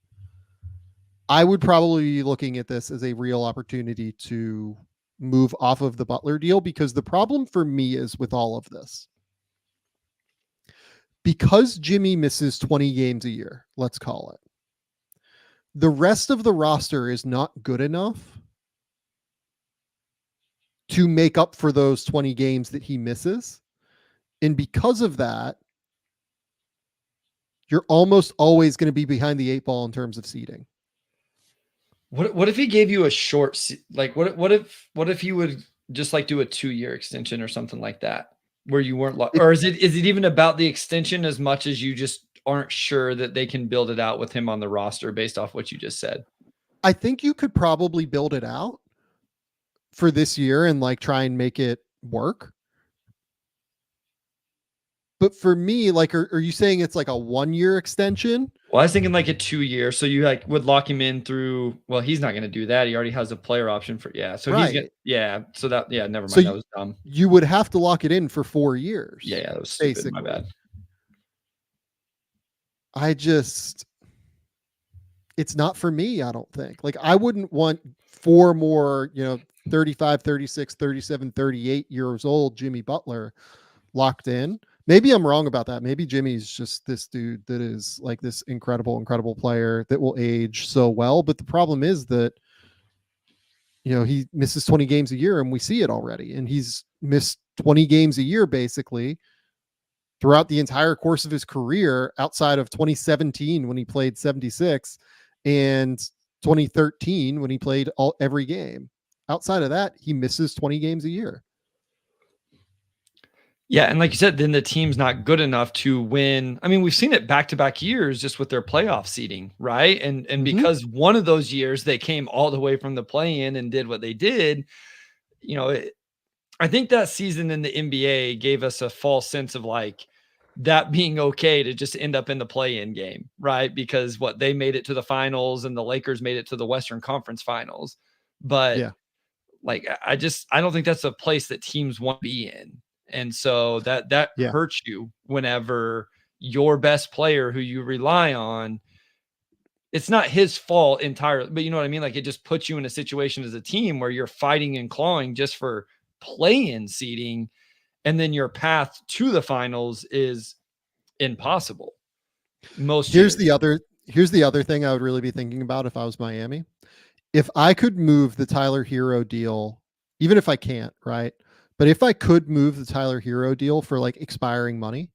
I would probably be looking at this as a real opportunity to move off of the Butler deal, because the problem for me is with all of this, because Jimmy misses 20 games a year, let's call it, the rest of the roster is not good enough to make up for those 20 games that he misses. And because of that, you're almost always going to be behind the 8 ball in terms of seeding. What if he gave you a short, like what if he would just like do a 2-year extension or something like that, where you weren't or is it even about the extension as much as you just aren't sure that they can build it out with him on the roster based off what you just said? I think you could probably build it out for this year and like try and make it work. But for me, like, are you saying it's like a 1-year extension? Well, I was thinking like a 2-year. So you like would lock him in through, well, he's not going to do that. He already has a player option for, So right. he's going to, so that, never mind. So that was dumb. You would have to lock it in for 4 years. Yeah, that was stupid. Basically. My bad. It's not for me, I don't think. Like, I wouldn't want 4 more, 35, 36, 37, 38 years old Jimmy Butler locked in. Maybe I'm wrong about that. Maybe Jimmy's just this dude that is like this incredible player that will age so well. But the problem is that, he misses 20 games a year and we see it already. And he's missed 20 games a year basically throughout the entire course of his career outside of 2017 when he played 76 and 2013 when he played every game. Outside of that, he misses 20 games a year. Yeah, and like you said, then the team's not good enough to win. I mean, we've seen it back-to-back years just with their playoff seeding, right? And because one of those years they came all the way from the play-in and did what they did, I think that season in the NBA gave us a false sense of like that being okay to just end up in the play-in game, right? Because they made it to the finals and the Lakers made it to the Western Conference Finals. But yeah, like I don't think that's a place that teams want to be in. And so that hurts you whenever your best player who you rely on, it's not his fault entirely, but you know what I mean? Like it just puts you in a situation as a team where you're fighting and clawing just for play-in seeding, and then your path to the finals is impossible. Here's the other thing I would really be thinking about if I was Miami. If I could move the Tyler Hero deal, even if I can't, right? But if I could move the Tyler Hero deal for like expiring money,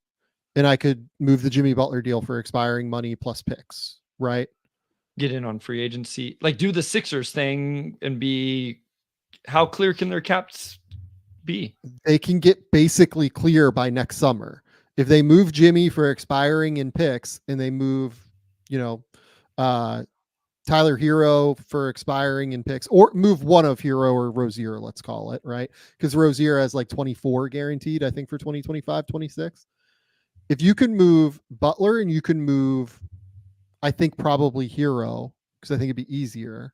and I could move the Jimmy Butler deal for expiring money plus picks, right? Get in on free agency, like do the Sixers thing and be, how clear can their caps be? They can get basically clear by next summer. If they move Jimmy for expiring in picks and they move, Tyler Hero for expiring in picks, or move one of Hero or Rozier, let's call it, right? Because Rozier has like 24 guaranteed, I think, for 2025, 26. If you can move Butler and you can move, I think, probably Hero, because I think it'd be easier.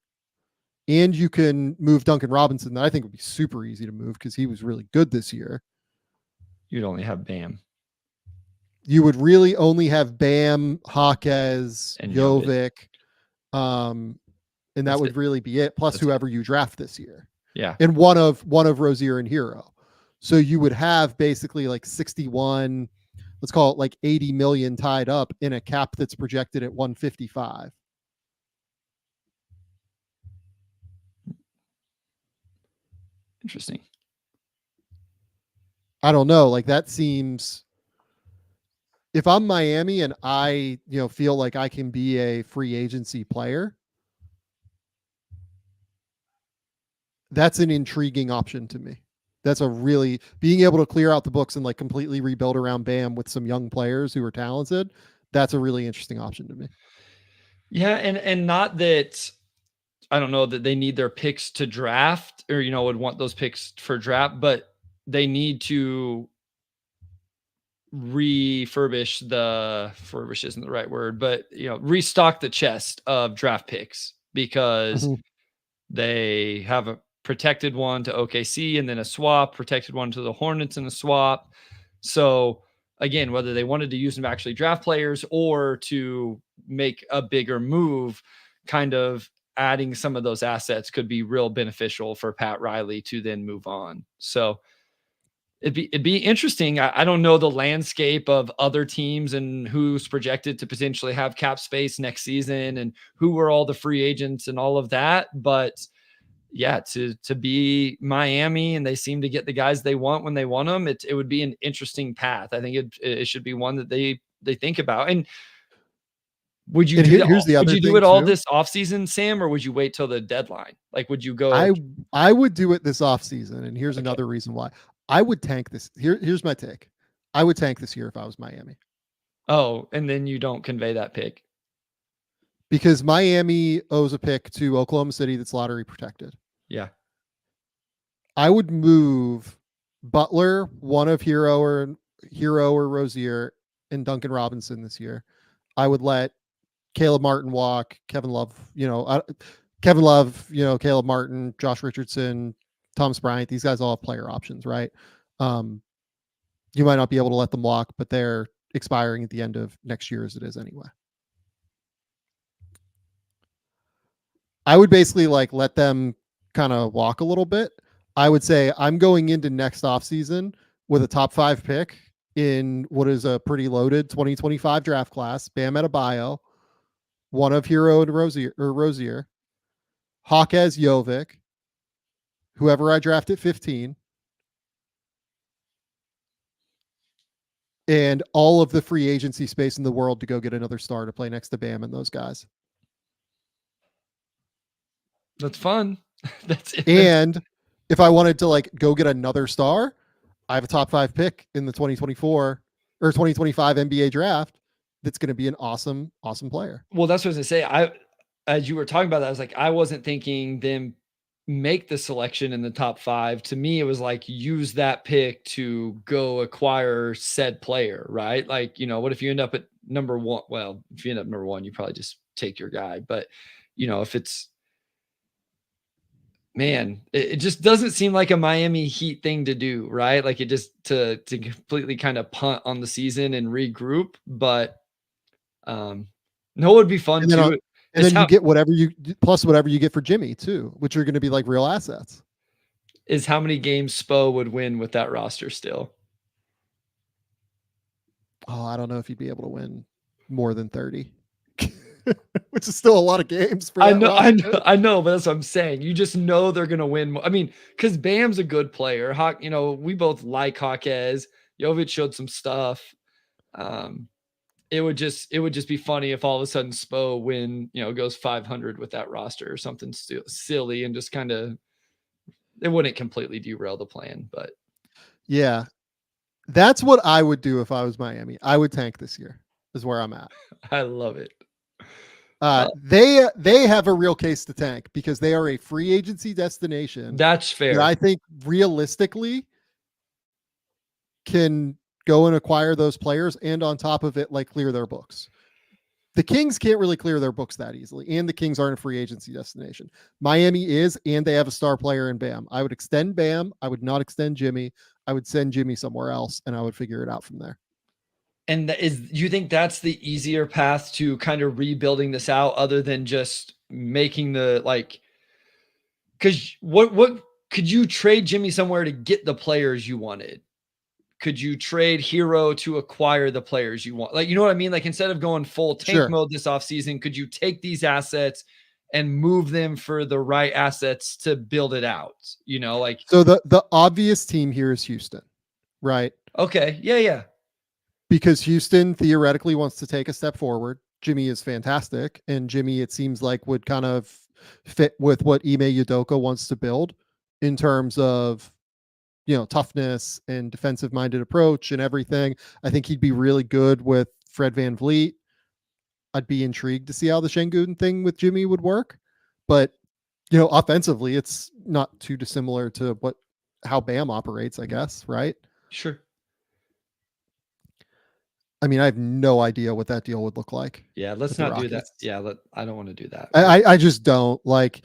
And you can move Duncan Robinson, that I think would be super easy to move because he was really good this year. You'd only have Bam. You would really only have Bam, Hawkes, and Jovic. And that would really be it. Plus whoever you draft this year. Yeah. And one of Rozier and Hero. So you would have basically like 61, let's call it like 80 million tied up in a cap that's projected at 155. Interesting. I don't know. Like that seems, if I'm Miami and I, feel like I can be a free agency player, that's an intriguing option to me. That's a really, being able to clear out the books and like completely rebuild around Bam with some young players who are talented. That's a really interesting option to me. Yeah. And not that, I don't know that they need their picks to draft or, would want those picks for draft, but they need to refurbish isn't the right word, but restock the chest of draft picks because they have a protected one to OKC and then a swap, protected one to the Hornets and a swap. So again, whether they wanted to use them to actually draft players or to make a bigger move, kind of adding some of those assets could be real beneficial for Pat Riley to then move on. So it'd be interesting. I don't know the landscape of other teams and who's projected to potentially have cap space next season and who are all the free agents and all of that. But yeah, to be Miami and they seem to get the guys they want when they want them, it would be an interesting path. I think it should be one that they think about. And would you do it all this offseason, Sam, or would you wait till the deadline? Like, would you go? I would do it this offseason, and here's another reason why. I would tank this. Here's my take. I would tank this year if I was Miami. Oh, and then you don't convey that pick. Because Miami owes a pick to Oklahoma City that's lottery protected. Yeah. I would move Butler, one of Hero or Rozier, and Duncan Robinson this year. I would let Caleb Martin walk, Kevin Love, Caleb Martin, Josh Richardson, Thomas Bryant. These guys all have player options, right? You might not be able to let them walk, but they're expiring at the end of next year as it is anyway. I would basically like let them kind of walk a little bit. I would say I'm going into next offseason with a top 5 pick in what is a pretty loaded 2025 draft class. Bam Adebayo, one of Hero and Rozier, Hawkes Jovic, whoever I draft at 15, and all of the free agency space in the world to go get another star to play next to Bam and those guys. That's fun. That's it. And if I wanted to like go get another star, I have a top 5 pick in the 2024 or 2025 NBA draft that's going to be an awesome player. Well, that's what I was gonna say. As you were talking about that, I was like, I wasn't thinking them make the selection in the top 5. To me, it was like use that pick to go acquire said player, right? Like, what if you end up at number 1? Well, if you end up number 1, you probably just take your guy. But if it's man, it just doesn't seem like a Miami Heat thing to do, right? Like it just to completely kind of punt on the season and regroup. But no, it would be fun too. And then you get whatever you get for Jimmy too, which are going to be like real assets. Is how many games Spo would win with that roster still? Oh, I don't know if he'd be able to win more than 30. Which is still a lot of games. I know, but that's what I'm saying. You just know they're gonna win. I mean, because Bam's a good player. Hawk, we both like Hawkes. Jovic showed some stuff. It would just be funny if all of a sudden Spo goes 500 with that roster or something silly and just kind of it wouldn't completely derail the plan. But yeah, that's what I would do if I was Miami. I would tank this year. Is where I'm at. I love it. They have a real case to tank because they are a free agency destination. That's fair. That I think realistically can go and acquire those players and on top of it, like clear their books. The Kings can't really clear their books that easily, and the Kings aren't a free agency destination. Miami is, and they have a star player in Bam. I would extend Bam. I would not extend Jimmy. I would send Jimmy somewhere else, and I would figure it out from there. And you think that's the easier path to kind of rebuilding this out other than just making because what could you trade Jimmy somewhere to get the players you wanted? Could you trade Hero to acquire the players you want? Like, you know what I mean? Like instead of going full tank mode this offseason, could you take these assets and move them for the right assets to build it out? So the obvious team here is Houston, right? Okay. Yeah. Because Houston theoretically wants to take a step forward. Jimmy is fantastic. And Jimmy, it seems like, would kind of fit with what Ime Udoka wants to build in terms of, toughness and defensive minded approach and everything. I think he'd be really good with Fred VanVleet. I'd be intrigued to see how the Şengün thing with Jimmy would work. But, offensively, it's not too dissimilar to how Bam operates, I guess. Right. Sure. I mean, I have no idea what that deal would look like. Yeah, let's not do that. Yeah, I don't want to do that. I just don't like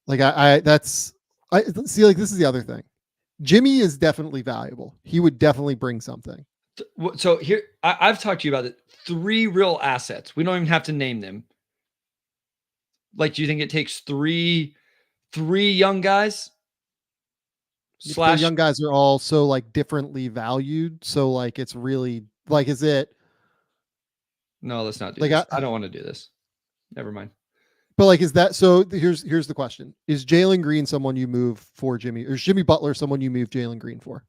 this is the other thing. Jimmy is definitely valuable. He would definitely bring something. So here, I've talked to you about it. 3 real assets. We don't even have to name them. Like, do you think it takes three young guys? The young guys are all so like differently valued. So like, it's really like, is it? No, let's not do this. I don't want to do this. Never mind. But like, is that so? Here's the question: is Jalen Green someone you move for Jimmy, or is Jimmy Butler someone you move Jalen Green for?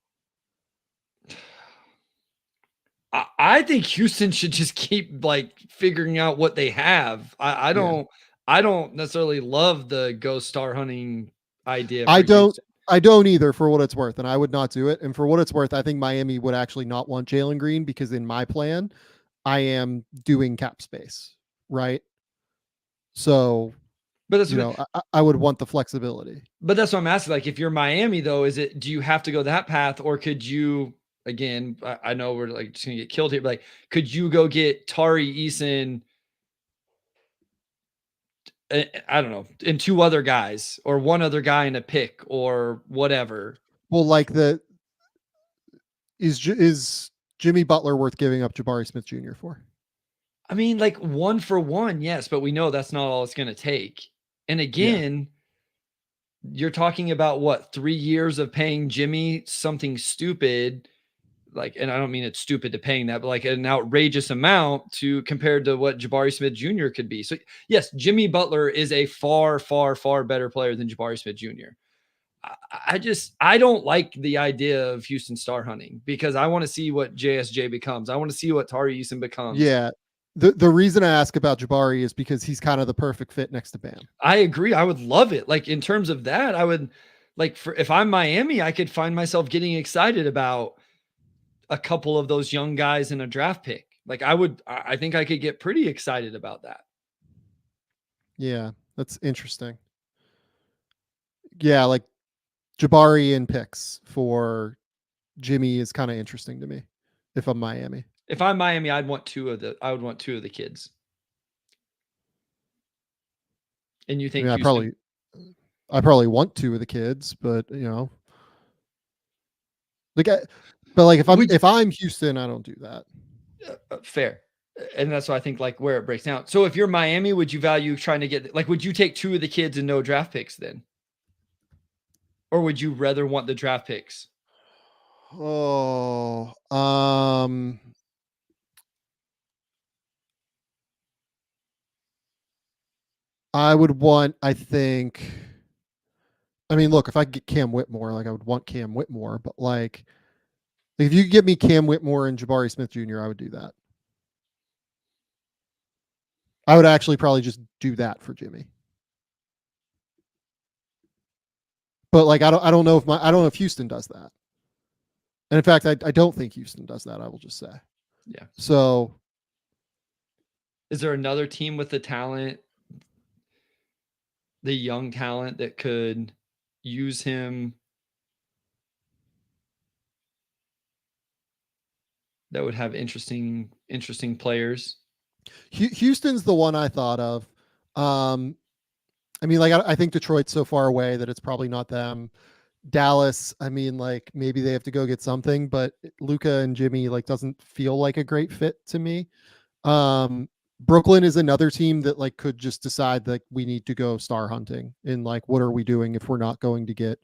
I think Houston should just keep like figuring out what they have. I don't necessarily love the go star hunting idea. I don't either, for what it's worth, and I would not do it. And for what it's worth, I think Miami would actually not want Jalen Green because in my plan, I am doing cap space, right? So, but that's I would want the flexibility. But that's what I'm asking. Like, if you're Miami, though, do you have to go that path, or could you? Again, I know we're like just gonna get killed here, but like, could you go get Tari Eason? I don't know, and 2 other guys, or 1 other guy in a pick, or whatever. Well, like is Jimmy Butler worth giving up Jabari Smith Jr. for? I mean, like 1 for 1, yes, but we know that's not all it's going to take. And again, you're talking about what, 3 years of paying Jimmy something stupid. like, and I don't mean it's stupid to paying that, but like an outrageous amount to compared to what Jabari Smith Jr. could be. So yes, Jimmy Butler is a far, far, far better player than Jabari Smith Jr. I don't like the idea of Houston star hunting because I want to see what JSJ becomes. I want to see what Tari Eason becomes. Yeah. The reason I ask about Jabari is because he's kind of the perfect fit next to Bam. I agree. I would love it. Like in terms of that, I would like if I'm Miami, I could find myself getting excited about a couple of those young guys in a draft pick. Like I think I could get pretty excited about that. Yeah, that's interesting. Yeah, like Jabari and picks for Jimmy is kind of interesting to me if I'm Miami. If I'm Miami, I would want two of the kids. And you think I mean, I probably want two of the kids, but like, but like if I'm Houston, I don't do that. Fair. And that's why I think like where it breaks down. So if you're Miami, would you value trying to get like, would you take two of the kids and no draft picks then? Or would you rather want the draft picks? Oh, I would want, I think, I mean, look, if I could get Cam Whitmore, like I would want Cam Whitmore, but like if you could give me Cam Whitmore and Jabari Smith Jr., I would do that. I would actually probably just do that for Jimmy. But like I don't know if Houston does that. And in fact, I don't think Houston does that, I will just say. Yeah. So is there another team with the talent, the young talent that could use him that would have interesting players? Houston's the one I thought of. I mean, like I think Detroit's so far away that it's probably not them. Dallas, I mean, like maybe they have to go get something, but Luka and Jimmy like doesn't feel like a great fit to me. Brooklyn is another team that like could just decide that we need to go star hunting and like what are we doing if we're not going to get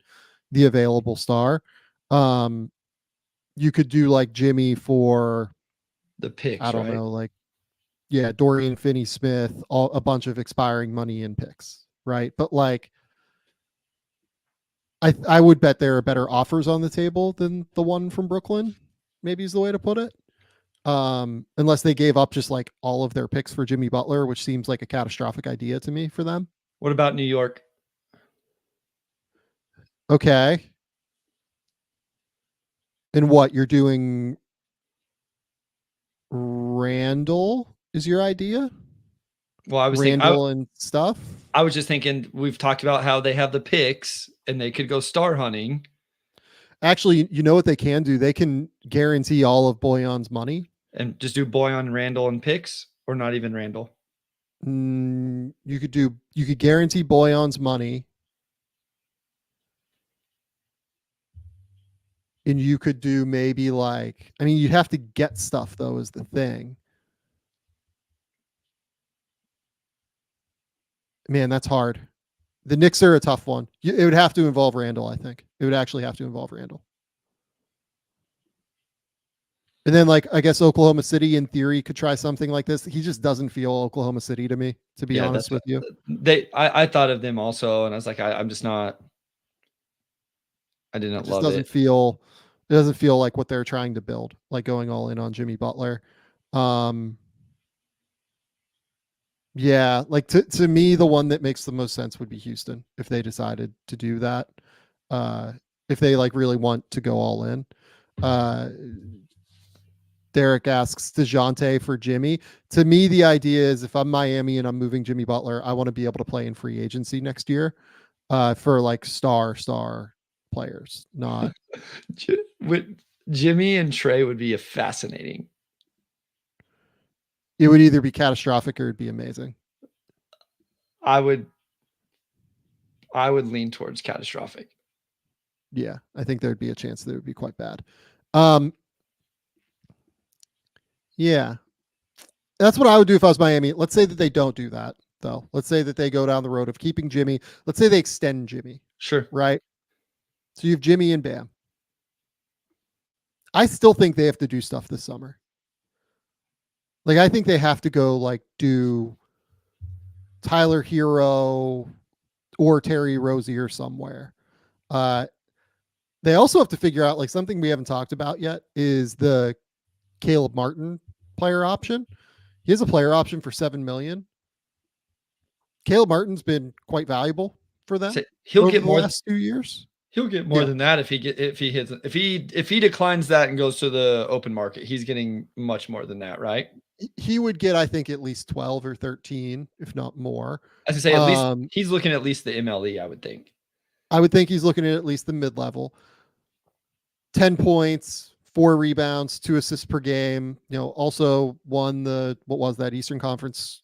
the available star. You could do like Jimmy for the picks. I don't know, like Dorian Finney-Smith, a bunch of expiring money in picks, right? But like I would bet there are better offers on the table than the one from Brooklyn, maybe is the way to put it. Unless they gave up just like all of their picks for Jimmy Butler, which seems like a catastrophic idea to me for them. What about New York? Okay. And what you're doing, Randall is your idea? Well, I was Randall and stuff. I was just thinking we've talked about how they have the picks and they could go star hunting. Actually, you know what they can do? They can guarantee all of Boyan's money. And just do Boyan, Randall, and picks, or not even Randall? You could guarantee Boyan's money. And you could do maybe like, I mean, you'd have to get stuff though, is the thing. Man, that's hard. The Knicks are a tough one. It would have to involve Randall, I think. It would actually have to involve Randall. And then, like, I guess Oklahoma City, in theory, could try something like this. He just doesn't feel Oklahoma City to me, to be honest with you. I thought of them also, and I was like, I'm just not. I didn't love it. It doesn't feel like what they're trying to build, like going all in on Jimmy Butler. Yeah, like to me, the one that makes the most sense would be Houston if they decided to do that. If they like really want to go all in. Derek asks DeJounte for Jimmy. To me, the idea is if I'm Miami and I'm moving Jimmy Butler, I want to be able to play in free agency next year for like star players, not. Jimmy and Trey would be fascinating. It would either be catastrophic or it'd be amazing. I would lean towards catastrophic. Yeah, I think there'd be a chance that it would be quite bad. Yeah, that's what I would do if I was Miami. Let's say that they don't do that, though. Let's say that they go down the road of keeping Jimmy. Let's say they extend Jimmy. Sure. Right? So you have Jimmy and Bam. I still think they have to do stuff this summer. Like, I think they have to go like do Tyler Hero or Terry Rozier somewhere. They also have to figure out like something we haven't talked about yet is the Caleb Martin player option. He has a player option for $7 million. Caleb Martin's been quite valuable for them. So he'll get the more last 2 years. He'll get more than that if he declines that and goes to the open market. He's getting much more than that, right? He would get, I think, at least 12 or 13, if not more. As I say, at least he's looking at least the MLE, I would think. I would think he's looking at least the mid-level. 10 points, 4 rebounds, 2 assists per game. Also won the Eastern Conference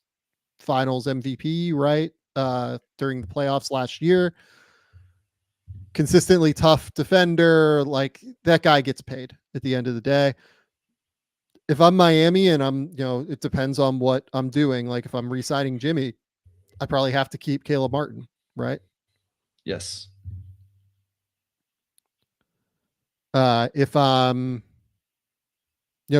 Finals MVP, right? During the playoffs last year. Consistently tough defender. Like, that guy gets paid at the end of the day. If I'm Miami and I'm, it depends on what I'm doing. Like, if I'm re-signing Jimmy, I probably have to keep Caleb Martin, right? Yes. If I'm,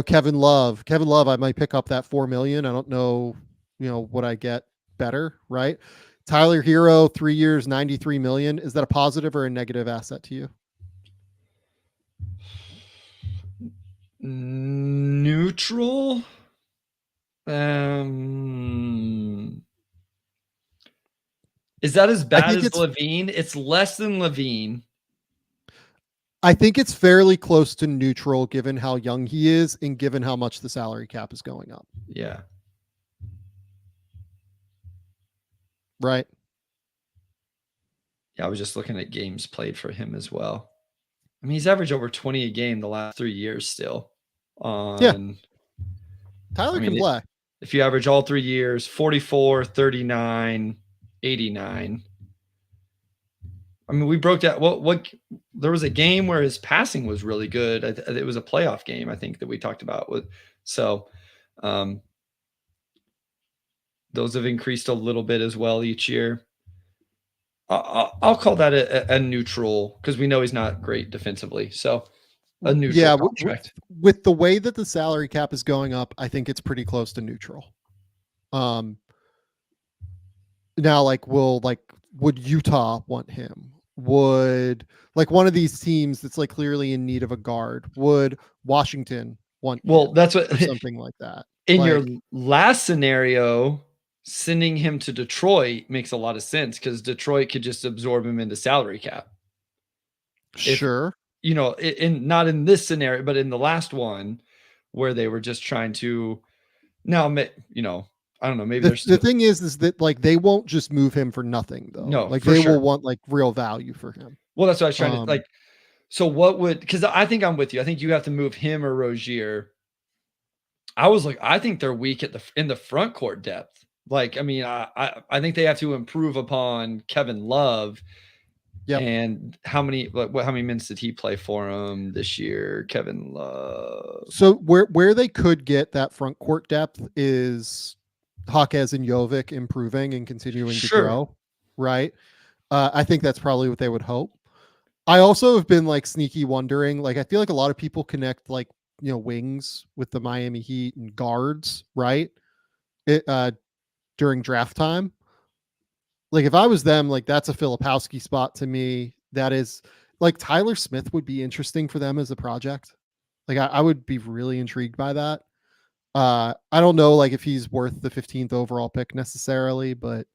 Kevin Love, I might pick up that $4 million. I don't know, what I get better, right? Tyler Hero, 3 years, $93 million. Is that a positive or a negative asset to you? Neutral. Is that as bad as Levine? It's less than Levine. I think it's fairly close to neutral given how young he is and given how much the salary cap is going up. Yeah. Right. Yeah, I was just looking at games played for him as well. I mean, he's averaged over 20 a game the last 3 years still. Tyler can play. If you average all 3 years, 44, 39, 89. I mean, we broke that. What there was a game where his passing was really good. It was a playoff game, I think, that we talked about. Those have increased a little bit as well each year. I'll call that a neutral because we know he's not great defensively. So a neutral contract. With the way that the salary cap is going up, I think it's pretty close to neutral. Now, would Utah want him? Would one of these teams that's clearly in need of a guard? Would Washington want? Well, that's what something like that. In your last scenario, sending him to Detroit makes a lot of sense because Detroit could just absorb him into salary cap. Sure. Not in this scenario, but in the last one where they were just trying to I don't know. Maybe the thing is that they won't just move him for nothing though. No, they will want real value for him. Well, that's what I was trying to So what would, because I think I'm with you. I think you have to move him or Rozier. I think they're weak in the front court depth. I think they have to improve upon Kevin Love. Yep. And how many minutes did he play for him this year, Kevin Love? So where they could get that front court depth is Hawkes and Jovic improving and continuing to grow, right? I think that's probably what they would hope. I also have been sneaky wondering, I feel like a lot of people connect wings with the Miami Heat and guards, right? During draft time. If I was them, that's a Filipowski spot to me. That is Tyler Smith would be interesting for them as a project. I would be really intrigued by that. I don't know if he's worth the 15th overall pick necessarily, but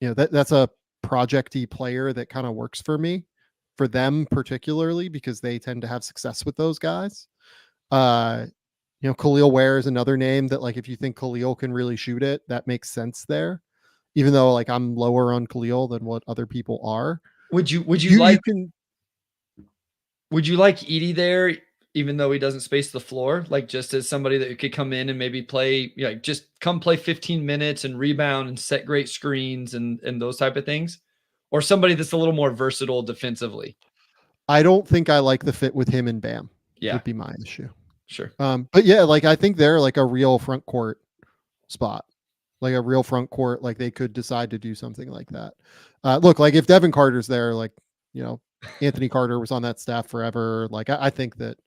that's a projecty player that kind of works for me, for them particularly, because they tend to have success with those guys. Khalil Ware is another name that if you think Khalil can really shoot it, that makes sense there. Even though I'm lower on Khalil than what other people are. Would you like Edey there, even though he doesn't space the floor, just as somebody that could come in and maybe play, just come play 15 minutes and rebound and set great screens and those type of things, or somebody that's a little more versatile defensively? I don't think I like the fit with him and Bam. Yeah, would be my issue. Sure. But yeah, I think they're a real front court spot. A real front court, they could decide to do something like that. Look, if Devin Carter's there, Anthony Carter was on that staff forever. I think that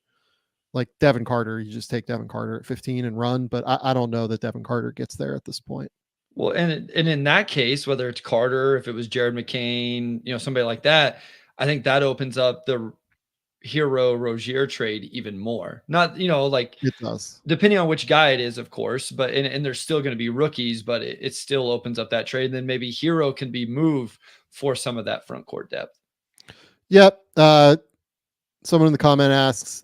Like Devin Carter, you just take Devin Carter at 15 and run, but I don't know that Devin Carter gets there at this point. Well, and in that case, whether it's Carter, if it was Jared McCain, somebody like that, I think that opens up the Hero Rozier trade even more. Not, like It does. depending on which guy it is, of course, but and there's still going to be rookies, but it still opens up that trade. And then maybe Hero can be moved for some of that front court depth. Yep. Someone in the comment asks,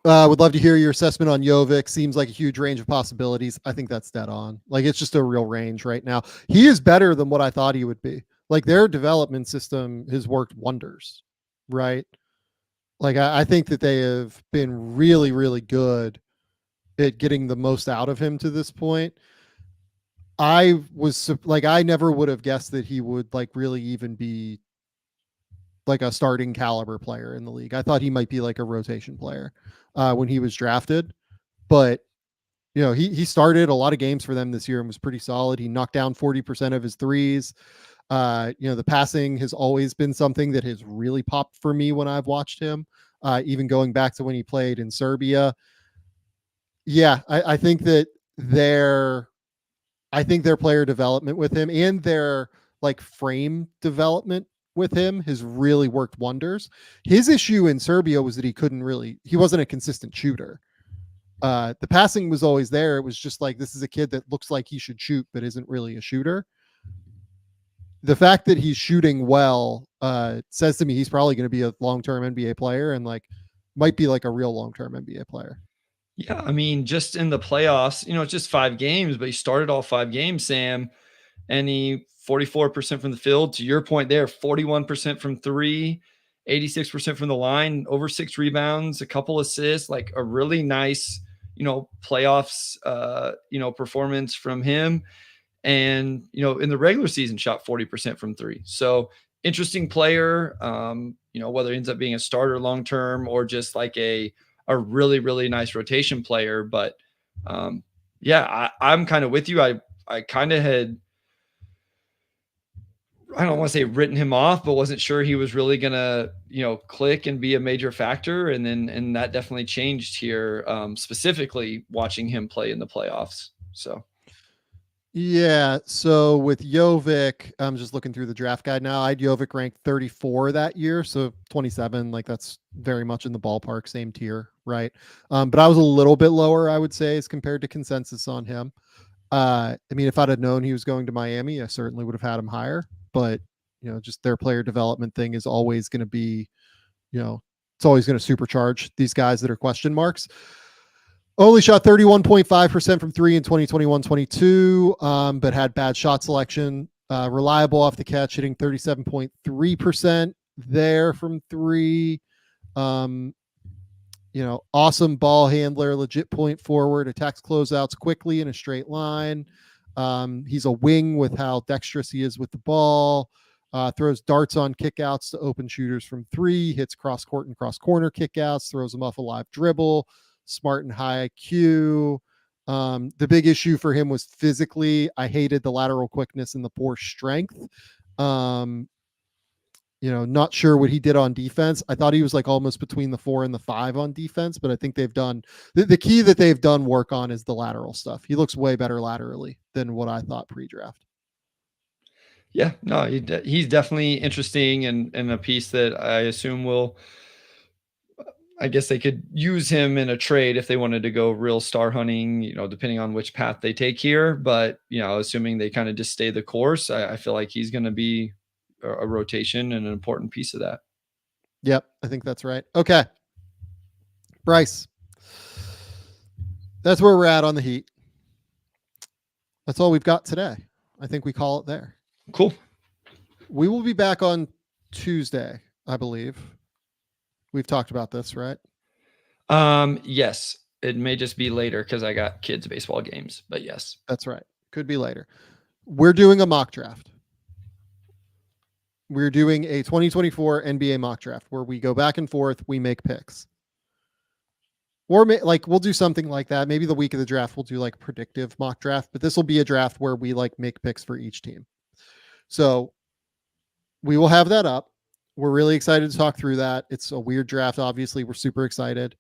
would love to hear your assessment on Jovic. Seems like a huge range of possibilities. I think that's dead on. Like, it's just a real range right now. He is better than what I thought he would be. Like, their development system has worked wonders, right? Like, I think that they have been really, really good at getting the most out of him to this point. I never would have guessed that he would like really even be like a starting caliber player in the league. I thought he might be like a rotation player when he was drafted, but he started a lot of games for them this year and was pretty solid. He knocked down 40% of his threes. The passing has always been something that has really popped for me when I've watched him, even going back to when he played in Serbia. Yeah, I think that their player development with him and their like frame development with him has really worked wonders. His issue in Serbia was that he wasn't a consistent shooter. The passing was always there. It was just like, this is a kid that looks like he should shoot, but isn't really a shooter. The fact that he's shooting well says to me he's probably going to be a long-term NBA player and like might be like a real long-term NBA player. Yeah, I mean, just in the playoffs, it's just 5 games, but he started all 5 games, Sam, and he 44% from the field. To your point there, 41% from 3, 86% from the line, over 6 rebounds, a couple assists, like a really nice, playoffs, performance from him. And, in the regular season shot 40% from 3. So interesting player, whether it ends up being a starter long-term or just like a really, really nice rotation player. But I'm kind of with you. I kind of had, I don't want to say written him off, but wasn't sure he was really going to, click and be a major factor. And that definitely changed here, specifically watching him play in the playoffs. So. Yeah. So with Jovic, I'm just looking through the draft guide now. I had Jovic ranked 34 that year. So 27, like that's very much in the ballpark, same tier, right? But I was a little bit lower, I would say, as compared to consensus on him. I mean, if I'd have known he was going to Miami, I certainly would have had him higher. But, just their player development thing is always going to be, it's always going to supercharge these guys that are question marks. Only shot 31.5% from 3 in 2021-22, but had bad shot selection. Reliable off the catch, hitting 37.3% there from 3. Awesome ball handler, legit point forward, attacks closeouts quickly in a straight line. He's a wing with how dexterous he is with the ball. Throws darts on kickouts to open shooters from 3, hits cross court and cross corner kickouts, throws them off a live dribble. Smart and high IQ. The big issue for him was physically. I hated the lateral quickness and the poor strength. Not sure what he did on defense. I thought he was like almost between the 4 and the 5 on defense, but I think they've done the key that they've done work on is the lateral stuff. He looks way better laterally than what I thought pre-draft. Yeah, no, he's definitely interesting and a piece that I assume will. I guess they could use him in a trade if they wanted to go real star hunting, depending on which path they take here. But, assuming they kind of just stay the course, I feel like he's going to be a rotation and an important piece of that. Yep, I think that's right. Okay. Bryce. That's where we're at on the Heat. That's all we've got today. I think we call it there. Cool. We will be back on Tuesday, I believe. We've talked about this, right? Yes. It may just be later because I got kids' baseball games, but yes. That's right. Could be later. We're doing a mock draft. We're doing a 2024 NBA mock draft where we go back and forth, we make picks. Or we'll do something like that. Maybe the week of the draft we'll do like predictive mock draft, but this will be a draft where we like make picks for each team. So we will have that up. We're really excited to talk through that. It's a weird draft. Obviously, we're super excited.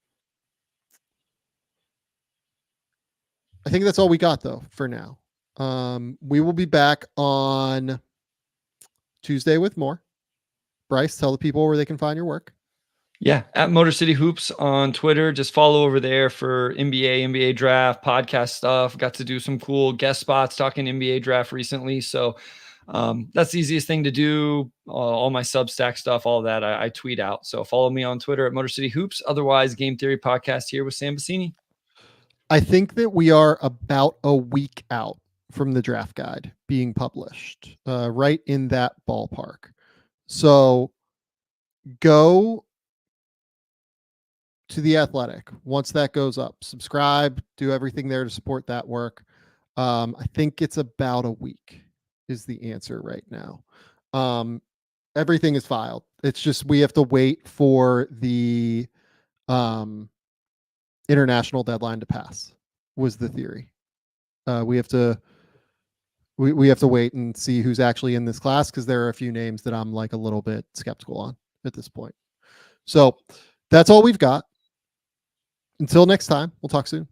I think that's all we got though for now. We will be back on Tuesday with more. Bryce, tell the people where they can find your work. Yeah, at Motor City Hoops on Twitter. Just follow over there for NBA draft, podcast stuff. Got to do some cool guest spots talking NBA draft recently. So that's the easiest thing to do. All my Substack stuff, all that I tweet out. So follow me on Twitter at Motor City Hoops. Otherwise, Game Theory Podcast here with Sam Vecenie. I think that we are about a week out from the draft guide being published, right in that ballpark. So go to The Athletic. Once that goes up, subscribe, do everything there to support that work. I think it's about a week is the answer right now. Everything is filed. It's just we have to wait for the international deadline to pass was the theory. We have to wait and see who's actually in this class because there are a few names that I'm like a little bit skeptical on at this point. So that's all we've got. Until next time, we'll talk soon.